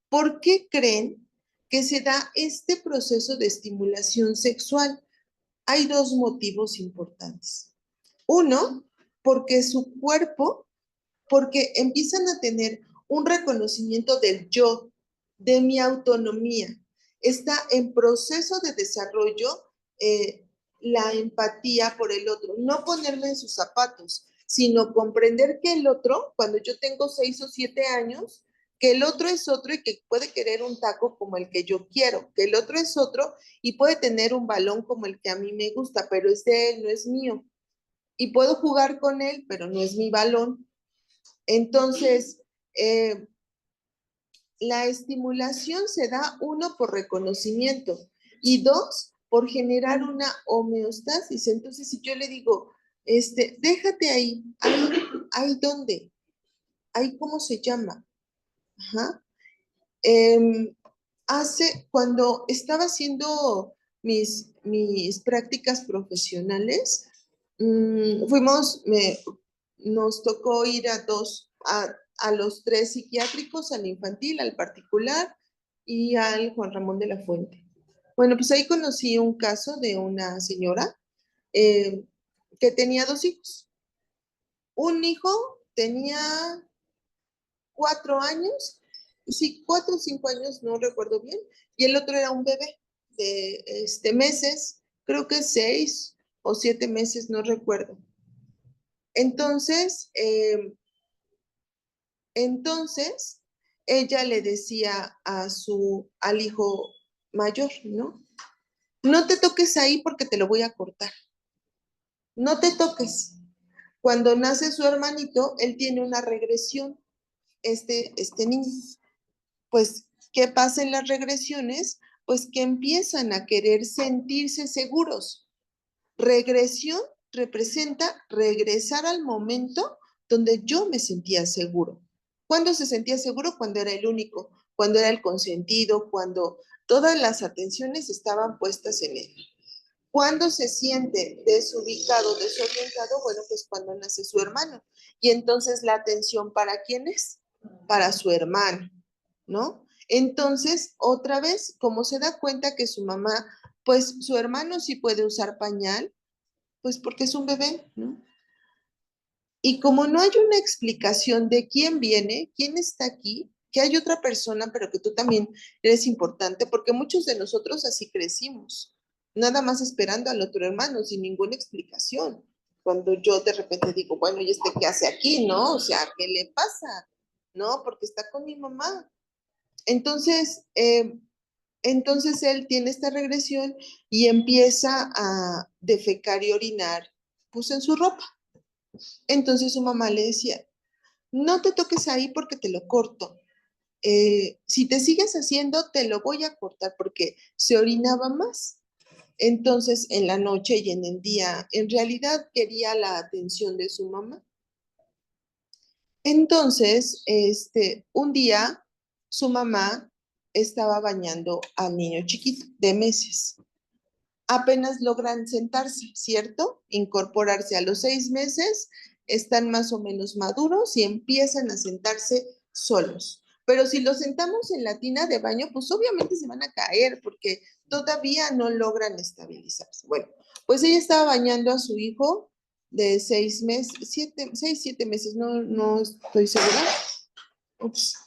¿Por qué creen que se da este proceso de estimulación sexual? Hay dos motivos importantes. Uno, porque su cuerpo, porque empiezan a tener un reconocimiento del yo, de mi autonomía. Está en proceso de desarrollo la empatía por el otro, no ponerme en sus zapatos, sino comprender que el otro, cuando yo tengo 6 o 7 años, que el otro es otro y que puede querer un taco como el que yo quiero, que el otro es otro y puede tener un balón como el que a mí me gusta, pero es de él, no es mío. Y puedo jugar con él, pero no es mi balón. Entonces, la estimulación se da, uno, por reconocimiento y dos, por generar una homeostasis. Entonces, si yo le digo, déjate ahí, ¿ahí dónde? ¿Ahí cómo se llama? Ajá. Cuando estaba haciendo mis prácticas profesionales, nos tocó ir a los 3 psiquiátricos, al infantil, al particular y al Juan Ramón de la Fuente. Bueno, pues ahí conocí un caso de una señora eh, que tenía 2 hijos. Un hijo tenía 4 años, sí, 4 o 5 años, no recuerdo bien, y el otro era un bebé de meses, creo que 6 o 7 meses, no recuerdo. Entonces, ella le decía al hijo mayor, ¿no? No te toques ahí porque te lo voy a cortar. No te toques. Cuando nace su hermanito, él tiene una regresión, este niño. Pues, ¿qué pasa en las regresiones? Pues que empiezan a querer sentirse seguros. Regresión representa regresar al momento donde yo me sentía seguro. ¿Cuándo se sentía seguro? Cuando era el único, cuando era el consentido, cuando todas las atenciones estaban puestas en él. ¿Cuándo se siente desubicado, desorientado? Bueno, pues cuando nace su hermano. Y entonces la atención, ¿para quién es? Para su hermano, ¿no? Entonces, otra vez, como se da cuenta que su mamá, pues su hermano sí puede usar pañal, pues porque es un bebé, ¿no? Y como no hay una explicación de quién viene, quién está aquí, que hay otra persona, pero que tú también eres importante, porque muchos de nosotros así crecimos, nada más esperando al otro hermano, sin ninguna explicación. Cuando yo de repente digo, bueno, ¿y este qué hace aquí, no? O sea, ¿qué le pasa? ¿No? Porque está con mi mamá. Entonces, entonces él tiene esta regresión y empieza a defecar y orinar, pues en su ropa. Entonces su mamá le decía, no te toques ahí porque te lo corto. Si te sigues haciendo, te lo voy a cortar porque se orinaba más. Entonces, en la noche y en el día, en realidad quería la atención de su mamá. Entonces, un día, su mamá estaba bañando al niño chiquito de meses. Apenas logran sentarse, ¿cierto? Incorporarse a los 6 meses, están más o menos maduros y empiezan a sentarse solos. Pero si los sentamos en la tina de baño, pues obviamente se van a caer porque todavía no logran estabilizarse. Bueno, pues ella estaba bañando a su hijo de 6 meses, 6, 7 meses, no estoy segura. Ups.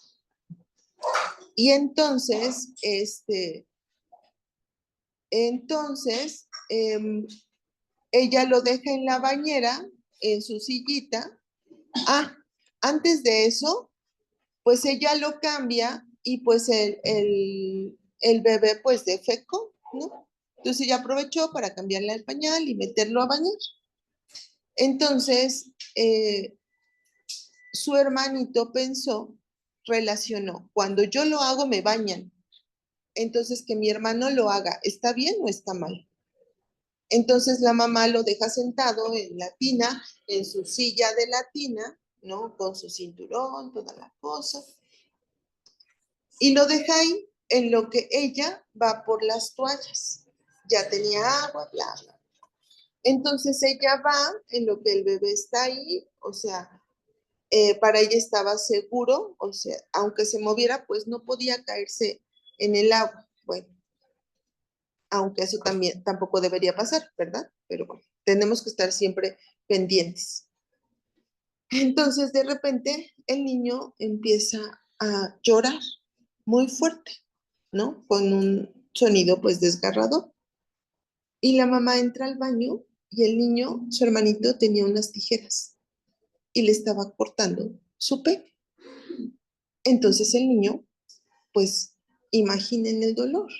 Y entonces, ella lo deja en la bañera, en su sillita. Antes de eso, pues ella lo cambia y pues el bebé pues defecó, ¿no? Entonces ella aprovechó para cambiarle el pañal y meterlo a bañar. Entonces, su hermanito relacionó, cuando yo lo hago me bañan. Entonces que mi hermano lo haga, ¿está bien o está mal? Entonces la mamá lo deja sentado en la tina, en su silla de la tina, ¿no? Con su cinturón, toda la cosa. Y lo deja ahí en lo que ella va por las toallas. Ya tenía agua, bla, bla. Entonces ella va en lo que el bebé está ahí, o sea, para ella estaba seguro, o sea, aunque se moviera, pues no podía caerse en el agua. Bueno, aunque eso también tampoco debería pasar, ¿verdad? Pero bueno, tenemos que estar siempre pendientes. Entonces, de repente, el niño empieza a llorar muy fuerte, ¿no? Con un sonido, pues, desgarrador. Y la mamá entra al baño y el niño, su hermanito, tenía unas tijeras y le estaba cortando su pene. Entonces el niño, pues, imaginen el dolor.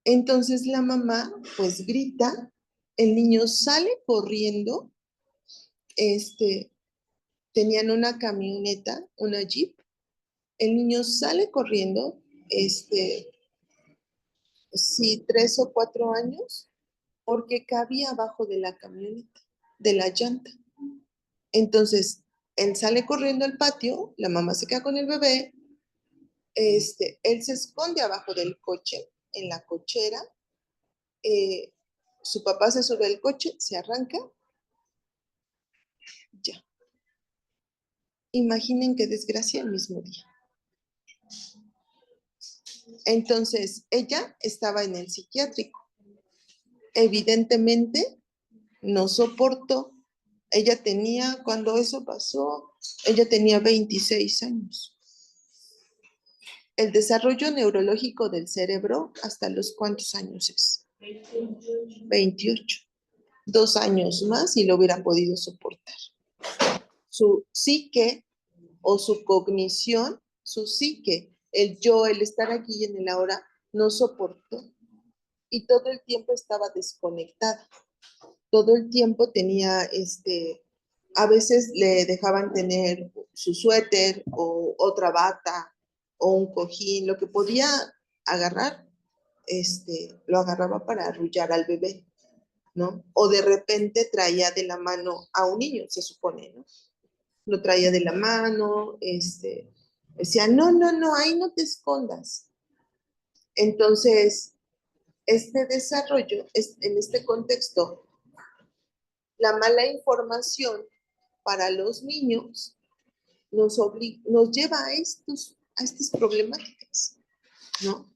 Entonces la mamá, pues, grita, el niño sale corriendo, tenían una camioneta, una Jeep, el niño sale corriendo, sí, 3 o 4 años, porque cabía abajo de la camioneta, de la llanta. Entonces, él sale corriendo al patio, la mamá se queda con el bebé, él se esconde abajo del coche, en la cochera, su papá se sube al coche, se arranca, ya. Imaginen qué desgracia el mismo día. Entonces, ella estaba en el psiquiátrico. Evidentemente, no soportó. Ella tenía, cuando eso pasó, ella tenía 26 años. El desarrollo neurológico del cerebro, ¿hasta los cuántos años es? 28. 2 años más y lo hubiera podido soportar. Su psique o su cognición, su psique, el yo, el estar aquí y en el ahora, no soportó. Y todo el tiempo estaba desconectada. Todo el tiempo tenía, a veces le dejaban tener su suéter o otra bata o un cojín, lo que podía agarrar, lo agarraba para arrullar al bebé, ¿no? O de repente traía de la mano a un niño, se supone, ¿no? Lo traía de la mano, decía, no, no, no, ahí no te escondas. Entonces, este desarrollo, en este contexto, la mala información para los niños nos lleva a estas problemáticas, ¿no?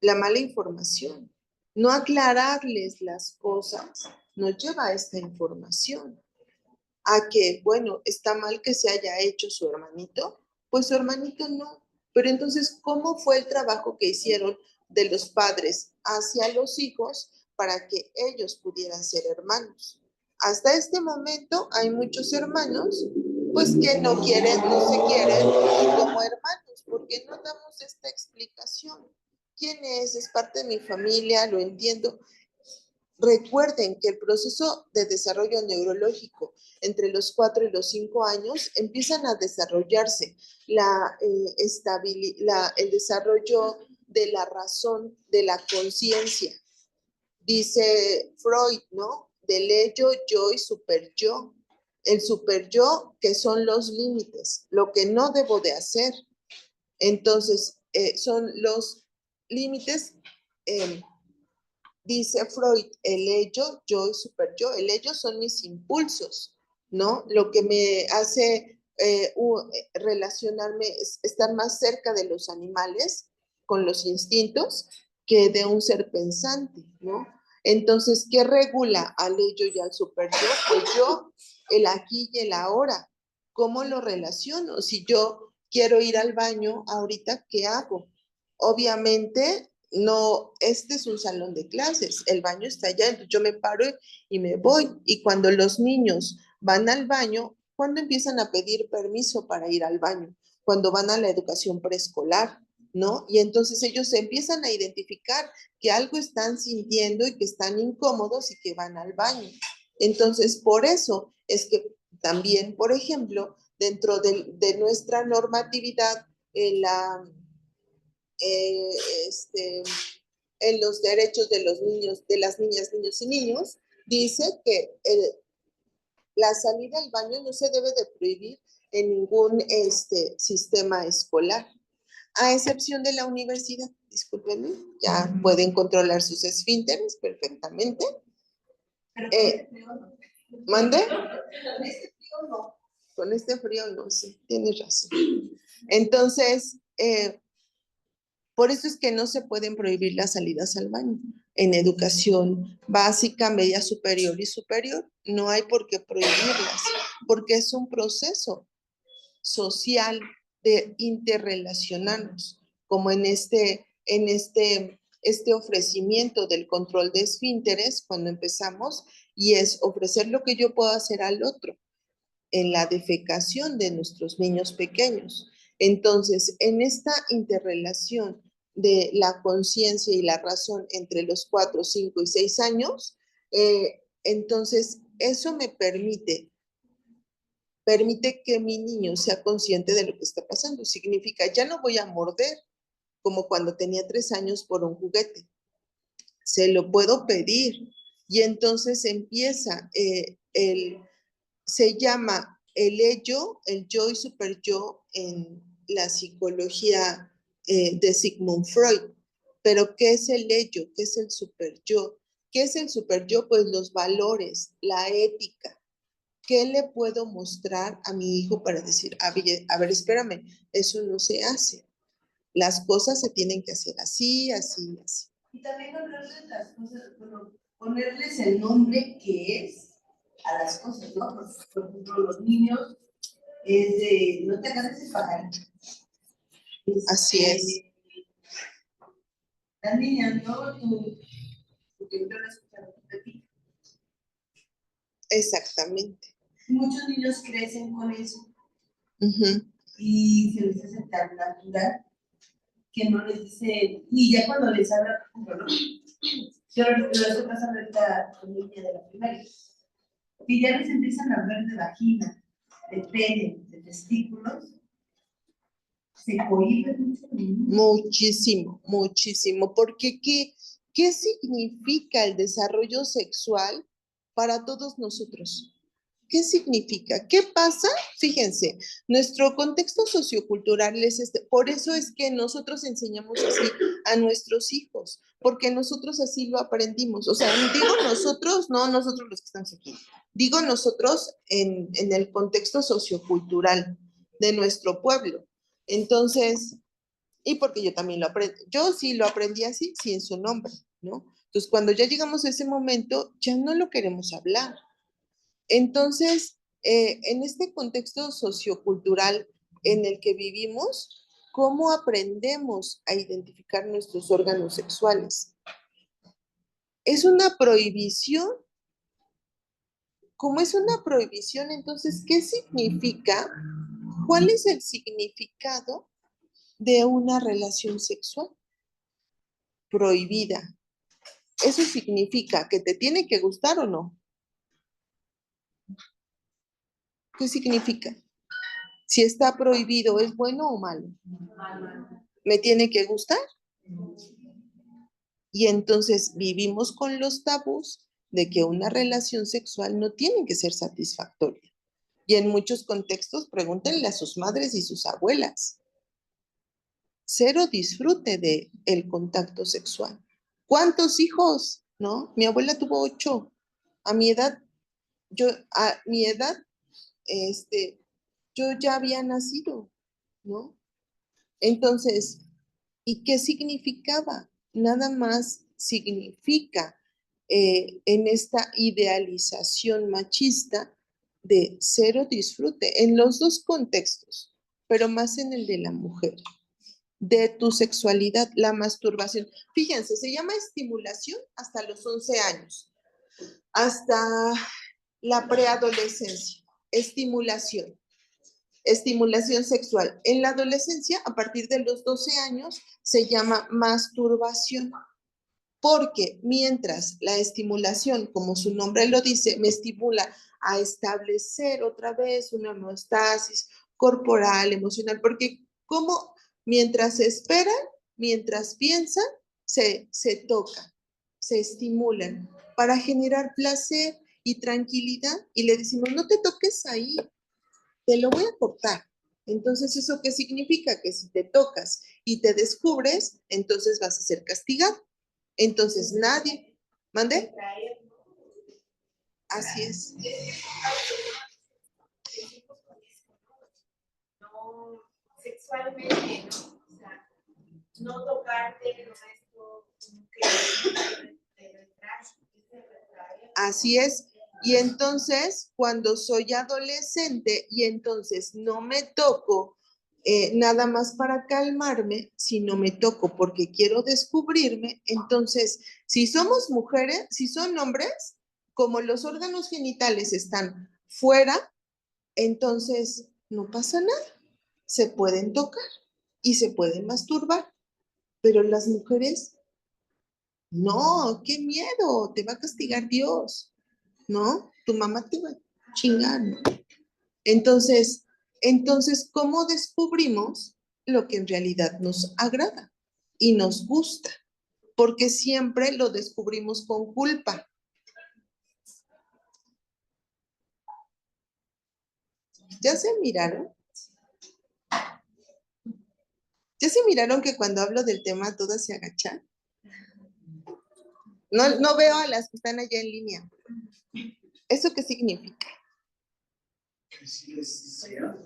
La mala información, no aclararles las cosas, nos lleva a esta información. A que, bueno, está mal que se haya hecho su hermanito, pues su hermanito no. Pero entonces, ¿cómo fue el trabajo que hicieron de los padres hacia los hijos para que ellos pudieran ser hermanos? Hasta este momento hay muchos hermanos, pues que no quieren, no se quieren como hermanos. ¿Por qué no damos esta explicación? ¿Quién es? Es parte de mi familia, lo entiendo. Recuerden que el proceso de desarrollo neurológico entre los 4 y los 5 años empiezan a desarrollarse el desarrollo de la razón, de la conciencia. Dice Freud, ¿no? Del ello, yo y superyo. El superyo, que son los límites, lo que no debo de hacer. Entonces, son los límites. Dice Freud, el ello, yo y superyo, el ello son mis impulsos, ¿no? Lo que me hace relacionarme, estar más cerca de los animales, con los instintos, que de un ser pensante, ¿no? Entonces, ¿qué regula al ello y al superyo? Pues yo, el aquí y el ahora. ¿Cómo lo relaciono? Si yo quiero ir al baño ahorita, ¿qué hago? Obviamente, no, este es un salón de clases, el baño está allá, entonces yo me paro y me voy. Y cuando los niños van al baño, ¿cuándo empiezan a pedir permiso para ir al baño? Cuando van a la educación preescolar, ¿no? Y entonces ellos se empiezan a identificar que algo están sintiendo y que están incómodos y que van al baño. Entonces, por eso es que también, por ejemplo, dentro de nuestra normatividad, en eh, este, en los derechos de los niños, de las niñas, niños y niños, dice que La salida al baño no se debe de prohibir en ningún sistema escolar, a excepción de la universidad. Discúlpenme, ya pueden controlar sus esfínteres perfectamente. ¿Mande? Con este frío no. Con este frío no, sí, tienes razón. Entonces, por eso es que no se pueden prohibir las salidas al baño. En educación básica, media superior y superior, no hay por qué prohibirlas, porque es un proceso social de interrelacionarnos, como en este ofrecimiento del control de esfínteres cuando empezamos, y es ofrecer lo que yo puedo hacer al otro en la defecación de nuestros niños pequeños. Entonces, en esta interrelación de la conciencia y la razón entre los 4, 5 y 6 años, entonces eso me permite que mi niño sea consciente de lo que está pasando. Significa, ya no voy a morder como cuando tenía 3 años por un juguete. Se lo puedo pedir. Y entonces empieza se llama el ello, el yo y superyo en la psicología de Sigmund Freud. Pero ¿qué es el ello? ¿Qué es el superyo? ¿Qué es el superyo? Pues los valores, la ética. ¿Qué le puedo mostrar a mi hijo para decir, a ver, espérame, eso no se hace? Las cosas se tienen que hacer así, así, así. Y también hablarles las cosas, bueno, ponerles el nombre que es a las cosas, ¿no? Por ejemplo, los niños es de, no te agarres el pajarito. Así es. Las niñas, ¿no? Porque yo no escuchado de ti. Exactamente. Muchos niños crecen con eso. Uh-huh. Y se les hace tan natural que no les dice, y ya cuando les habla, por ejemplo, ¿no? Yo lo estoy pasando ahorita con mi niña de la primaria, y ya les empiezan a hablar de vagina, de pene, de testículos, se cohíben mucho. Muchísimo, muchísimo, porque ¿qué significa el desarrollo sexual para todos nosotros? ¿Qué significa? ¿Qué pasa? Fíjense, nuestro contexto sociocultural es por eso es que nosotros enseñamos así a nuestros hijos, porque nosotros así lo aprendimos. O sea, digo nosotros, no nosotros los que estamos aquí, digo nosotros en el contexto sociocultural de nuestro pueblo. Entonces, y porque yo también lo aprendí, yo sí lo aprendí así, sin su nombre, ¿no? Entonces, cuando ya llegamos a ese momento, ya no lo queremos hablar. Entonces, en este contexto sociocultural en el que vivimos, ¿cómo aprendemos a identificar nuestros órganos sexuales? Es una prohibición. Como es una prohibición, entonces, ¿qué significa? ¿Cuál es el significado de una relación sexual prohibida? Eso significa que te tiene que gustar o no. ¿Qué significa? Si está prohibido, ¿es bueno o malo? ¿Me tiene que gustar? Y entonces vivimos con los tabús de que una relación sexual no tiene que ser satisfactoria. Y en muchos contextos, pregúntenle a sus madres y sus abuelas. Cero disfrute del contacto sexual. ¿Cuántos hijos? ¿No? Mi abuela tuvo 8. A mi edad, yo ya había nacido, ¿no? Entonces, ¿y qué significaba? Nada más significa en esta idealización machista de cero disfrute en los dos contextos, pero más en el de la mujer, de tu sexualidad, la masturbación. Fíjense, se llama estimulación hasta los 11 años, hasta la preadolescencia, estimulación sexual. En la adolescencia, a partir de los 12 años, se llama masturbación, porque mientras la estimulación, como su nombre lo dice, me estimula a establecer otra vez una homeostasis corporal, emocional, porque como mientras esperan, mientras piensan, se tocan, se estimulan para generar placer y tranquilidad y le decimos, no te toques ahí, te lo voy a cortar. Entonces, ¿eso qué significa? Que si te tocas y te descubres, entonces vas a ser castigado. Entonces, nadie, ¿mande? Así es. No, sexualmente, ¿no? O sea, no tocarte, no esto, que te retrae. Así es. Y entonces, cuando soy adolescente y entonces no me toco nada más para calmarme, sino me toco porque quiero descubrirme, entonces, si somos mujeres, si son hombres, como los órganos genitales están fuera, entonces no pasa nada. Se pueden tocar y se pueden masturbar, pero las mujeres, no, qué miedo, te va a castigar Dios. ¿No? Tu mamá te va a chingar, ¿no? Entonces, ¿cómo descubrimos lo que en realidad nos agrada y nos gusta? Porque siempre lo descubrimos con culpa. ¿Ya se miraron? ¿Ya se miraron que cuando hablo del tema todas se agachan? No veo a las que están allá en línea. ¿Eso qué significa? Que sí les hicieron.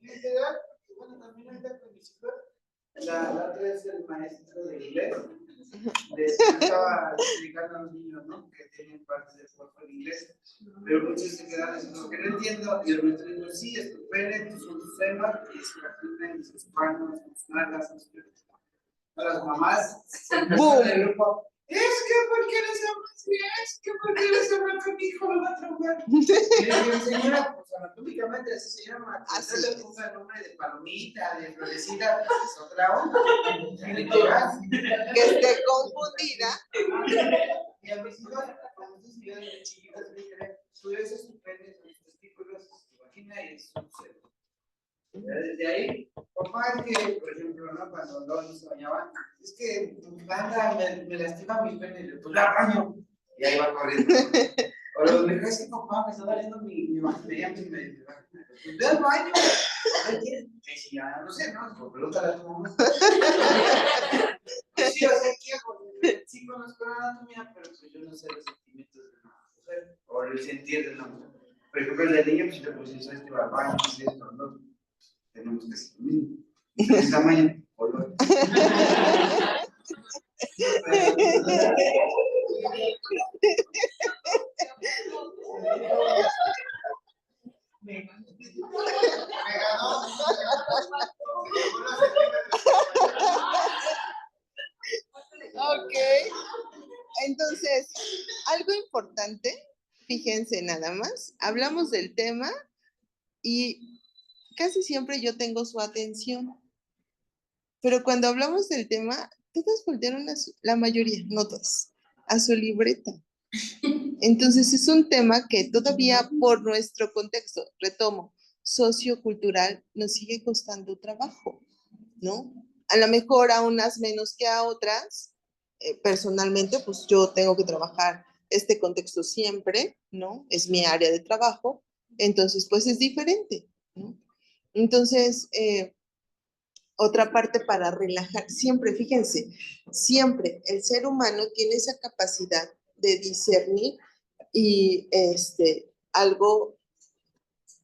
Literal, bueno, también ahorita con mis hijos, la otra vez el maestro de inglés les estaba explicando a los niños, ¿no? Que tienen partes del cuerpo en inglés, pero muchos se quedan diciendo que no entiendo, y el maestro dijo, sí, es tu pene, son tus semas, y su vagina, y sus manos, sus nalgas, sus piernas. A las mamás se empezaron el grupo. Es que porque les amas bien, es que porque les amas con mi hijo lo va a traumar. Y le digo, señora, pues anatómicamente así se llama. Así le ponga el nombre de palomita, de florecita, pues es otra onda. Que esté confundida. Y a mis hijos, cuando se siguen de chiquitas, me dicen, tú eres tu pene, tus testículos, tu vagina y es un ser. Desde ahí, papá, es que, por ejemplo, ¿no? Cuando los se bañaban, es que anda, me lastima mi pene, pues la baño. Y ahí va corriendo. O los me es que papá, me está doliendo mi vagina, me pues ve al baño. ¿Qué quieres? Que si ya no sé, ¿no? Pues pregúntale a tu mamá. Pues sí, o sea, ¿qué hago? Sí conozco la anatomía, pero pues yo no sé los sentimientos de una mujer, o el sentir de una mujer. Por ejemplo, el de niño, pues te pusiste este va al baño, esto, ¿no? Tenemos que hacer lo mismo. ¿De qué tamaño? Color. Me ganó. Ok. Entonces, algo importante, fíjense nada más, hablamos del tema y casi siempre yo tengo su atención, pero cuando hablamos del tema, todas voltearon la mayoría, no todas, a su libreta. Entonces es un tema que todavía por nuestro contexto, retomo, sociocultural, nos sigue costando trabajo, ¿no? A lo mejor a unas menos que a otras. Personalmente, pues yo tengo que trabajar este contexto siempre, ¿no? Es mi área de trabajo, entonces pues es diferente, ¿no? Entonces, otra parte para relajar, siempre, fíjense, siempre el ser humano tiene esa capacidad de discernir y algo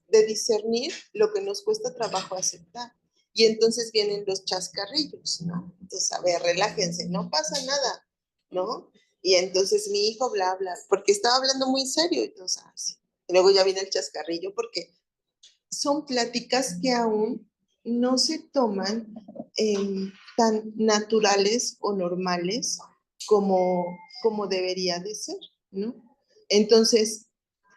de discernir lo que nos cuesta trabajo aceptar. Y entonces vienen los chascarrillos, ¿no? Entonces, a ver, relájense, no pasa nada, ¿no? Y entonces mi hijo bla, bla, porque estaba hablando muy serio, entonces, sí. Y luego ya viene el chascarrillo porque son pláticas que aún no se toman tan naturales o normales como debería de ser, ¿no? Entonces,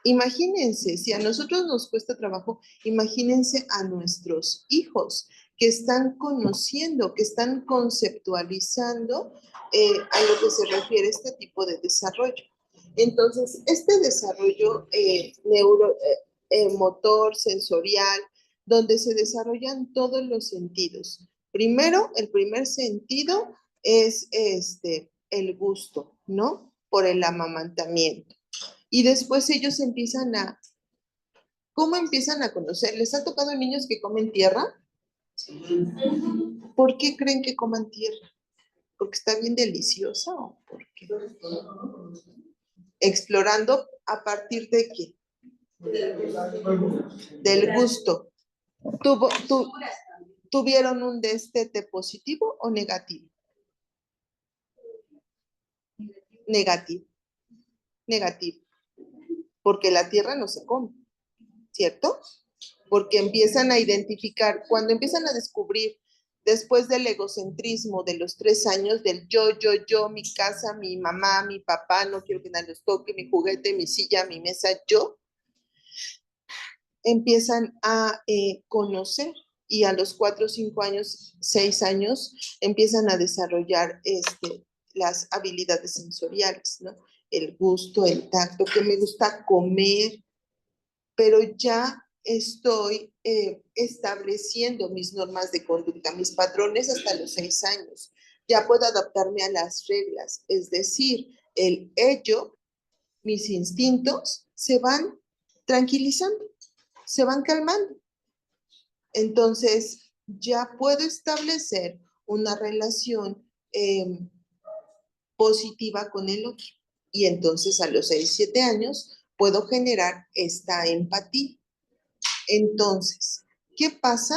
imagínense, si a nosotros nos cuesta trabajo, imagínense a nuestros hijos que están conociendo, que están conceptualizando a lo que se refiere este tipo de desarrollo. Entonces, este desarrollo motor, sensorial, donde se desarrollan todos los sentidos. Primero, el primer sentido es el gusto, ¿no? Por el amamantamiento. Y después ellos empiezan a, ¿cómo empiezan a conocer? ¿Les ha tocado niños que comen tierra? ¿Por qué creen que coman tierra? ¿Porque está bien deliciosa o por qué? Explorando a partir de qué? Del gusto. ¿Tuvieron un destete positivo o negativo? Negativo. Negativo. Porque la tierra no se come, ¿cierto? Porque empiezan a identificar, cuando empiezan a descubrir, después del egocentrismo de los 3 años, del yo, mi casa, mi mamá, mi papá, no quiero que nadie los toque, mi juguete, mi silla, mi mesa, yo, empiezan a conocer y a los 4, 5 años, 6 años, empiezan a desarrollar las habilidades sensoriales, ¿no? El gusto, el tacto, que me gusta comer, pero ya estoy estableciendo mis normas de conducta, mis patrones hasta los 6 años. Ya puedo adaptarme a las reglas, es decir, el ello, mis instintos, se van tranquilizando, se van calmando. Entonces, ya puedo establecer una relación positiva con el otro. Y entonces a los 6, 7 años puedo generar esta empatía. Entonces, ¿qué pasa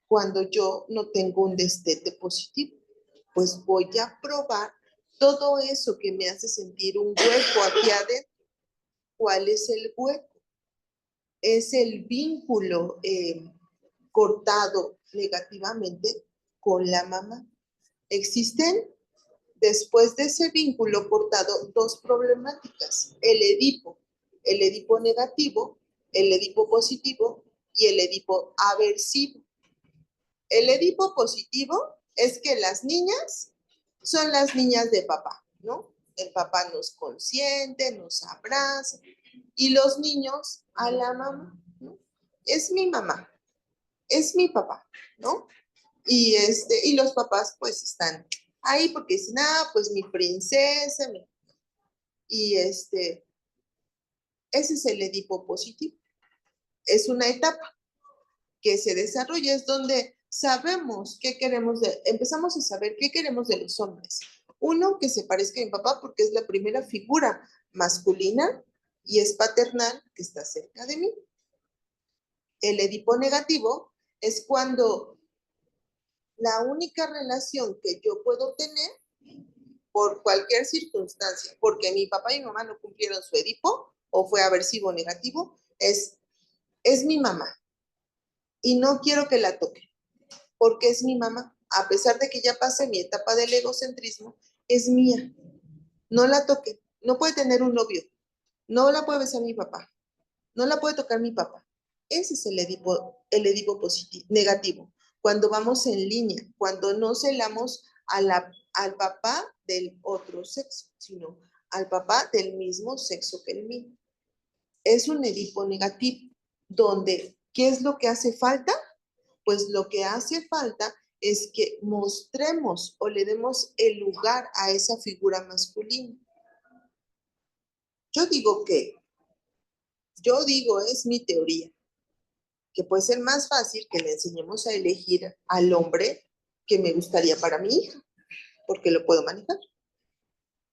cuando yo no tengo un destete positivo? Pues voy a probar todo eso que me hace sentir un hueco aquí adentro. ¿Cuál es el hueco? Es el vínculo cortado negativamente con la mamá. Existen, después de ese vínculo cortado, 2 problemáticas. El Edipo negativo, el Edipo positivo y el Edipo aversivo. El Edipo positivo es que las niñas son las niñas de papá, ¿no? El papá nos consiente, nos abraza, y los niños a la mamá, ¿no? Es mi mamá, es mi papá, ¿no? Y los papás pues están ahí porque dicen, pues mi princesa, y ese es el Edipo positivo. Es una etapa que se desarrolla, es donde sabemos qué queremos empezamos a saber qué queremos de los hombres. Uno, que se parezca a mi papá porque es la primera figura masculina y es paternal que está cerca de mí. El Edipo negativo es cuando la única relación que yo puedo tener por cualquier circunstancia, porque mi papá y mi mamá no cumplieron su Edipo o fue aversivo o negativo, es mi mamá y no quiero que la toque porque es mi mamá. A pesar de que ya pasé mi etapa del egocentrismo, es mía. No la toque. No puede tener un novio. No la puede besar mi papá. No la puede tocar mi papá. Ese es el Edipo positivo, negativo. Cuando vamos en línea, cuando no celamos al papá del otro sexo, sino al papá del mismo sexo que el mío. Es un Edipo negativo, donde, ¿qué es lo que hace falta? Pues lo que hace falta es que mostremos o le demos el lugar a esa figura masculina. Yo digo, es mi teoría, que puede ser más fácil que le enseñemos a elegir al hombre que me gustaría para mi hija, porque lo puedo manejar.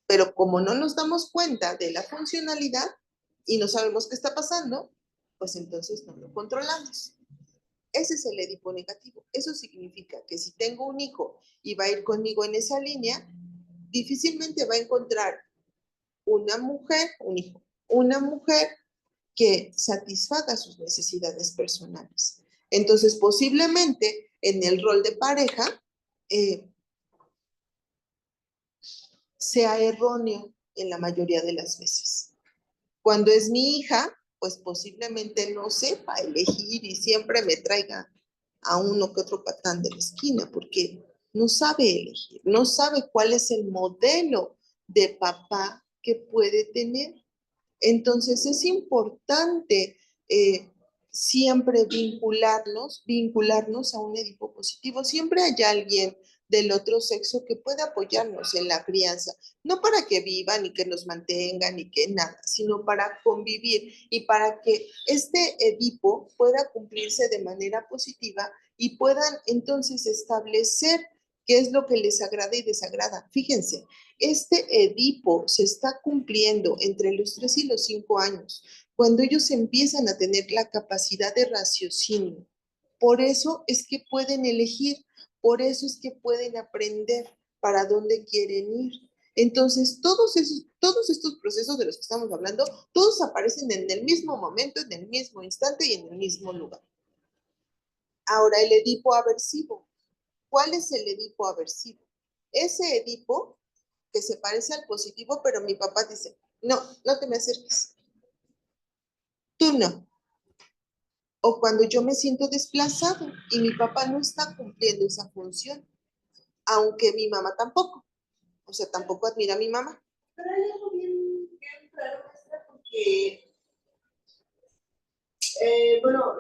Pero como no nos damos cuenta de la funcionalidad y no sabemos qué está pasando, pues entonces no lo controlamos. Ese es el Edipo negativo. Eso significa que si tengo un hijo y va a ir conmigo en esa línea, difícilmente va a encontrar una mujer, un hijo, una mujer que satisfaga sus necesidades personales. Entonces, posiblemente en el rol de pareja sea erróneo en la mayoría de las veces. Cuando es mi hija, pues posiblemente no sepa elegir y siempre me traiga a uno que otro patán de la esquina, porque no sabe elegir, no sabe cuál es el modelo de papá que puede tener. Entonces es importante siempre vincularnos a un Edipo positivo. Siempre hay alguien del otro sexo que pueda apoyarnos en la crianza, no para que vivan y que nos mantengan y que nada, sino para convivir y para que este Edipo pueda cumplirse de manera positiva y puedan entonces establecer qué es lo que les agrada y desagrada. Fíjense, este Edipo se está cumpliendo entre los 3 y los 5 años, cuando ellos empiezan a tener la capacidad de raciocinio. Por eso es que pueden elegir, por eso es que pueden aprender para dónde quieren ir. Entonces, todos estos procesos de los que estamos hablando, todos aparecen en el mismo momento, en el mismo instante y en el mismo lugar. Ahora, el Edipo aversivo. ¿Cuál es el Edipo aversivo? Ese Edipo que se parece al positivo, pero mi papá dice, no, no te me acerques. Tú no. O cuando yo me siento desplazado y mi papá no está cumpliendo esa función, aunque mi mamá tampoco. O sea, tampoco admira a mi mamá. Pero hay algo bien raro, maestra, porque, bueno,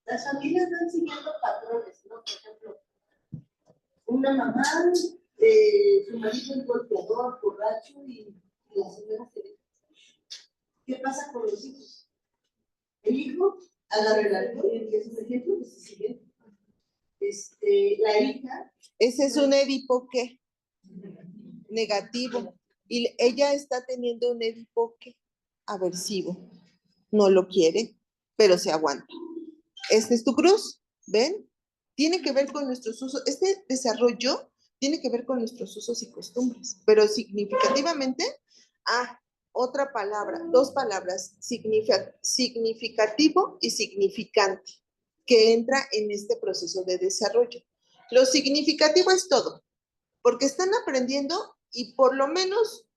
las familias van siguiendo patrones, ¿no? Por ejemplo, una mamá, su marido es golpeador, borracho, y la señora se ve. ¿Qué pasa con los hijos? El hijo agarra el alcohol, que es un ejemplo que se sigue. La hija. Ese es un Edipo ¿qué? Negativo. Y ella está teniendo un Edipo ¿qué? Aversivo. No lo quiere, pero se aguanta. Este es tu cruz, ¿ven? Tiene que ver con nuestros usos. Este desarrollo tiene que ver con nuestros usos y costumbres, pero significativamente, otra palabra, 2 palabras, significativo y significante, que entra en este proceso de desarrollo. Lo significativo es todo, porque están aprendiendo y por lo menos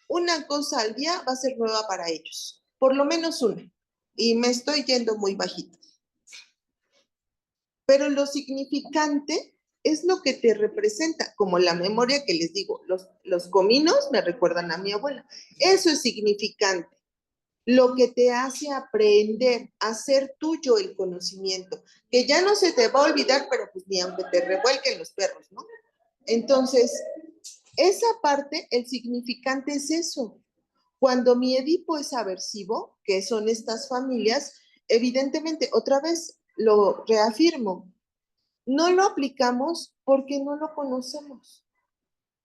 una cosa al día va a ser nueva para ellos, por lo menos una, y me estoy yendo muy bajito. Pero lo significante es lo que te representa, como la memoria que les digo, los cominos me recuerdan a mi abuela. Eso es significante. Lo que te hace aprender, hacer tuyo el conocimiento, que ya no se te va a olvidar, pero pues ni aunque te revuelquen los perros, ¿no? Entonces, esa parte, el significante es eso. Cuando mi Edipo es aversivo, que son estas familias, evidentemente, otra vez lo reafirmo, no lo aplicamos porque no lo conocemos.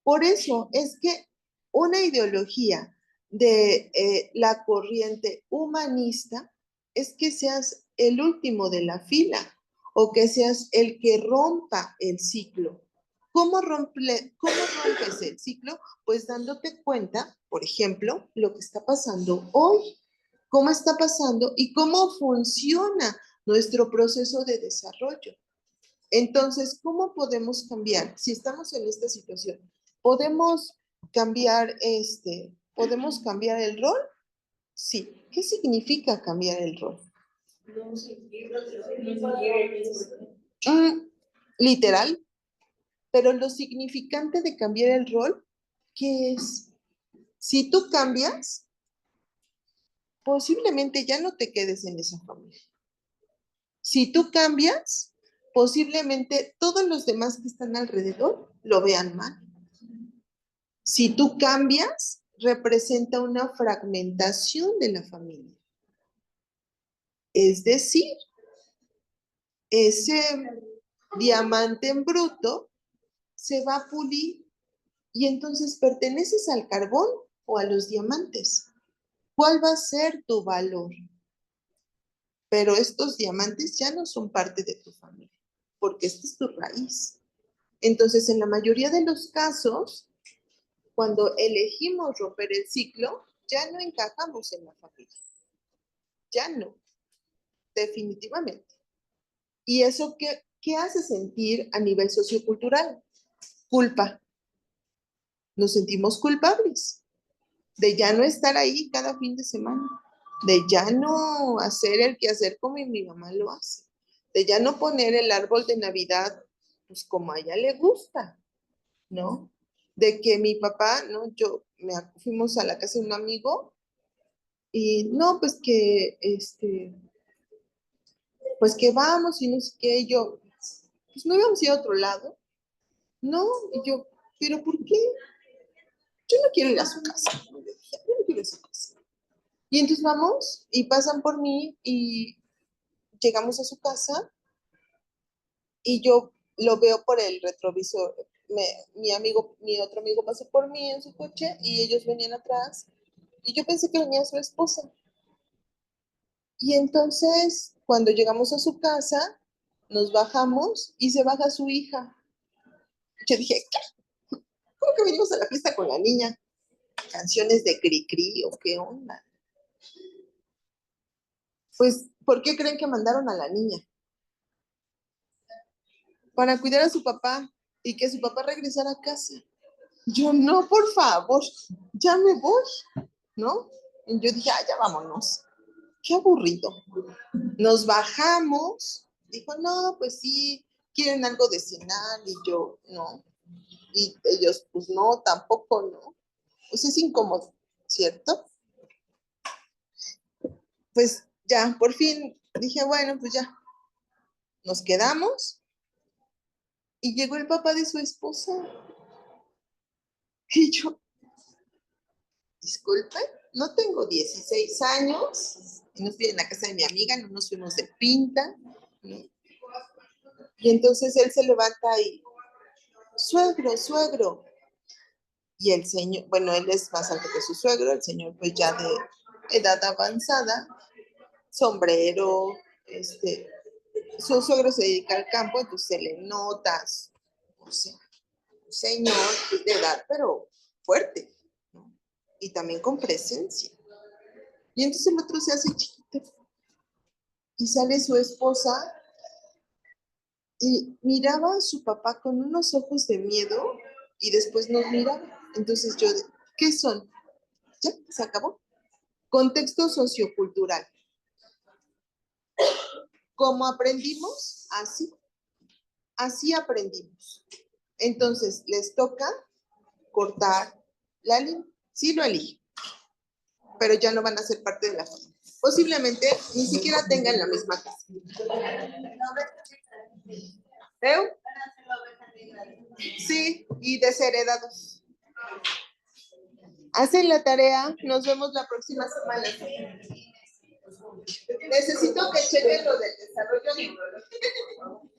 Por eso es que una ideología de la corriente humanista es que seas el último de la fila o que seas el que rompa el ciclo. ¿Cómo rompes el ciclo? Pues dándote cuenta, por ejemplo, lo que está pasando hoy, cómo está pasando y cómo funciona nuestro proceso de desarrollo. Entonces, ¿cómo podemos cambiar? Si estamos en esta situación, ¿podemos cambiar el rol? Sí. ¿Qué significa cambiar el rol? Literal. Pero lo significante de cambiar el rol, ¿qué es? Si tú cambias, posiblemente ya no te quedes en esa familia. Si tú cambias, posiblemente todos los demás que están alrededor lo vean mal. Si tú cambias, representa una fragmentación de la familia. Es decir, ese diamante en bruto se va a pulir y entonces perteneces al carbón o a los diamantes. ¿Cuál va a ser tu valor? Pero estos diamantes ya no son parte de tu familia, porque esta es tu raíz. Entonces, en la mayoría de los casos, cuando elegimos romper el ciclo, ya no encajamos en la familia. Ya no, definitivamente. ¿Y eso qué hace sentir a nivel sociocultural? Culpa. Nos sentimos culpables de ya no estar ahí cada fin de semana, de ya no hacer el quehacer como mi mamá lo hace, de ya no poner el árbol de Navidad pues como a ella le gusta, ¿no? De que mi papá, ¿no? Fuimos a la casa de un amigo y no, pues que, pues que vamos y no sé qué, yo, pues no íbamos a ir a otro lado. No, y yo, ¿pero por qué? Yo no quiero ir a su casa. Yo no quiero ir a su casa. Y entonces vamos y pasan por mí y llegamos a su casa y yo lo veo por el retrovisor. Mi otro amigo pasó por mí en su coche y ellos venían atrás y yo pensé que venía su esposa. Y entonces, cuando llegamos a su casa, nos bajamos y se baja su hija. Yo dije, ¿qué? ¿Cómo que venimos a la fiesta con la niña? ¿Canciones de Cricri o qué onda? Pues, ¿por qué creen que mandaron a la niña? Para cuidar a su papá y que su papá regresara a casa. Yo, no, por favor, ya me voy, ¿no? Y yo dije, ya vámonos. Qué aburrido. Nos bajamos. Dijo, no, pues sí, quieren algo de cenar. Y yo, no. Y ellos, pues no, tampoco, ¿no? Pues es incómodo, ¿cierto? Pues ya, por fin dije, bueno, pues ya. Nos quedamos y llegó el papá de su esposa. Y yo, disculpe, no tengo 16 años, y no estoy en la casa de mi amiga, no nos fuimos de pinta, ¿no? Y entonces él se levanta y, suegro, suegro. Y el señor, bueno, él es más alto que su suegro, el señor pues ya de edad avanzada, sombrero, su suegro se dedica al campo, entonces se le notas, o sea, un señor de edad, pero fuerte, ¿no? Y también con presencia. Y entonces el otro se hace chiquito y sale su esposa y miraba a su papá con unos ojos de miedo y después nos miraba. Entonces yo, ¿qué son? Ya, se acabó. Contexto sociocultural. ¿Cómo aprendimos? Así aprendimos. Entonces, les toca cortar la línea. Sí lo eligen, pero ya no van a ser parte de la familia. Posiblemente ni siquiera tengan la misma casa. ¿Veo? Sí, y desheredados. Hacen la tarea, nos vemos la próxima semana. Necesito que chequen lo del desarrollo neurológico.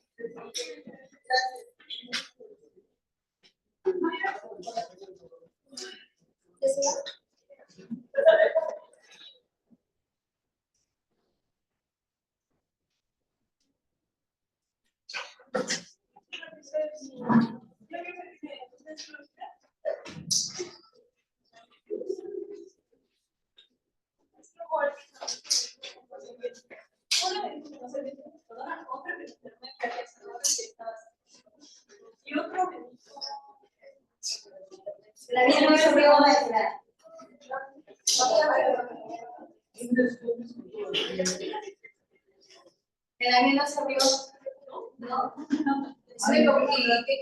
La mía no se abrió, maestra. La mía no se abrió. No. ¿Sabe cómo qué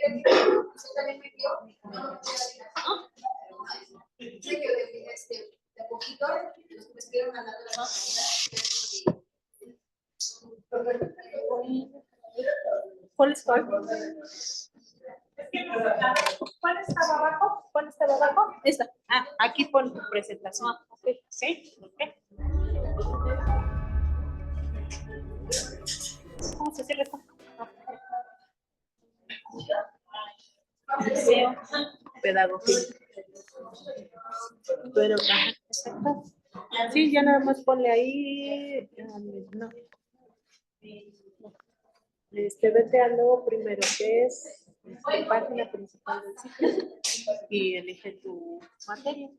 creen que usted también me vio? No. Sé que de poquito, los que me estuvieron mandando la ¿Cuál estaba abajo? ¿Cuál estaba abajo? Esta. Ah, aquí pon tu presentación. Ok, sí, ok. Vamos a hacer esto. Pedagogía. Pero, exacto. Sí, ya nada más ponle ahí. No. Vete a lo primero que es la página principal del sitio y elige tu materia.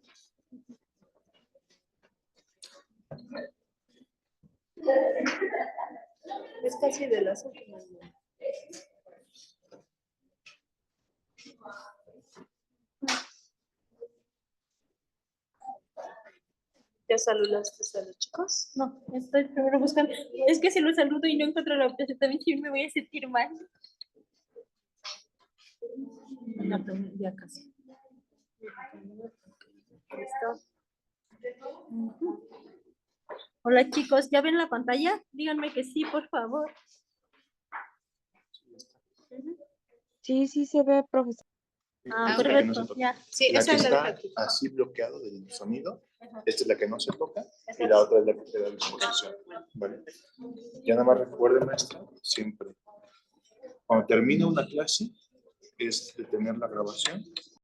Es casi de las últimas. ¿Ya saludaste a los chicos? No, estoy primero buscando. Es que si los saludo y no encuentro la opción, también sí me voy a sentir mal. No, ya casi. ¿Listo? Hola chicos, ¿ya ven la pantalla? Díganme que sí, por favor. Sí, sí se ve, profesor. Ah, Esta es la que no se perfecto. toca. Ya. Sí, La esa que es la de está aquí. así bloqueado del sonido, Ajá. esta es la que no se toca y Esa la es. otra es la que te da la exposición. ¿Vale? Ya nada más recuerden, maestra, siempre. Cuando termine una clase, es detener la grabación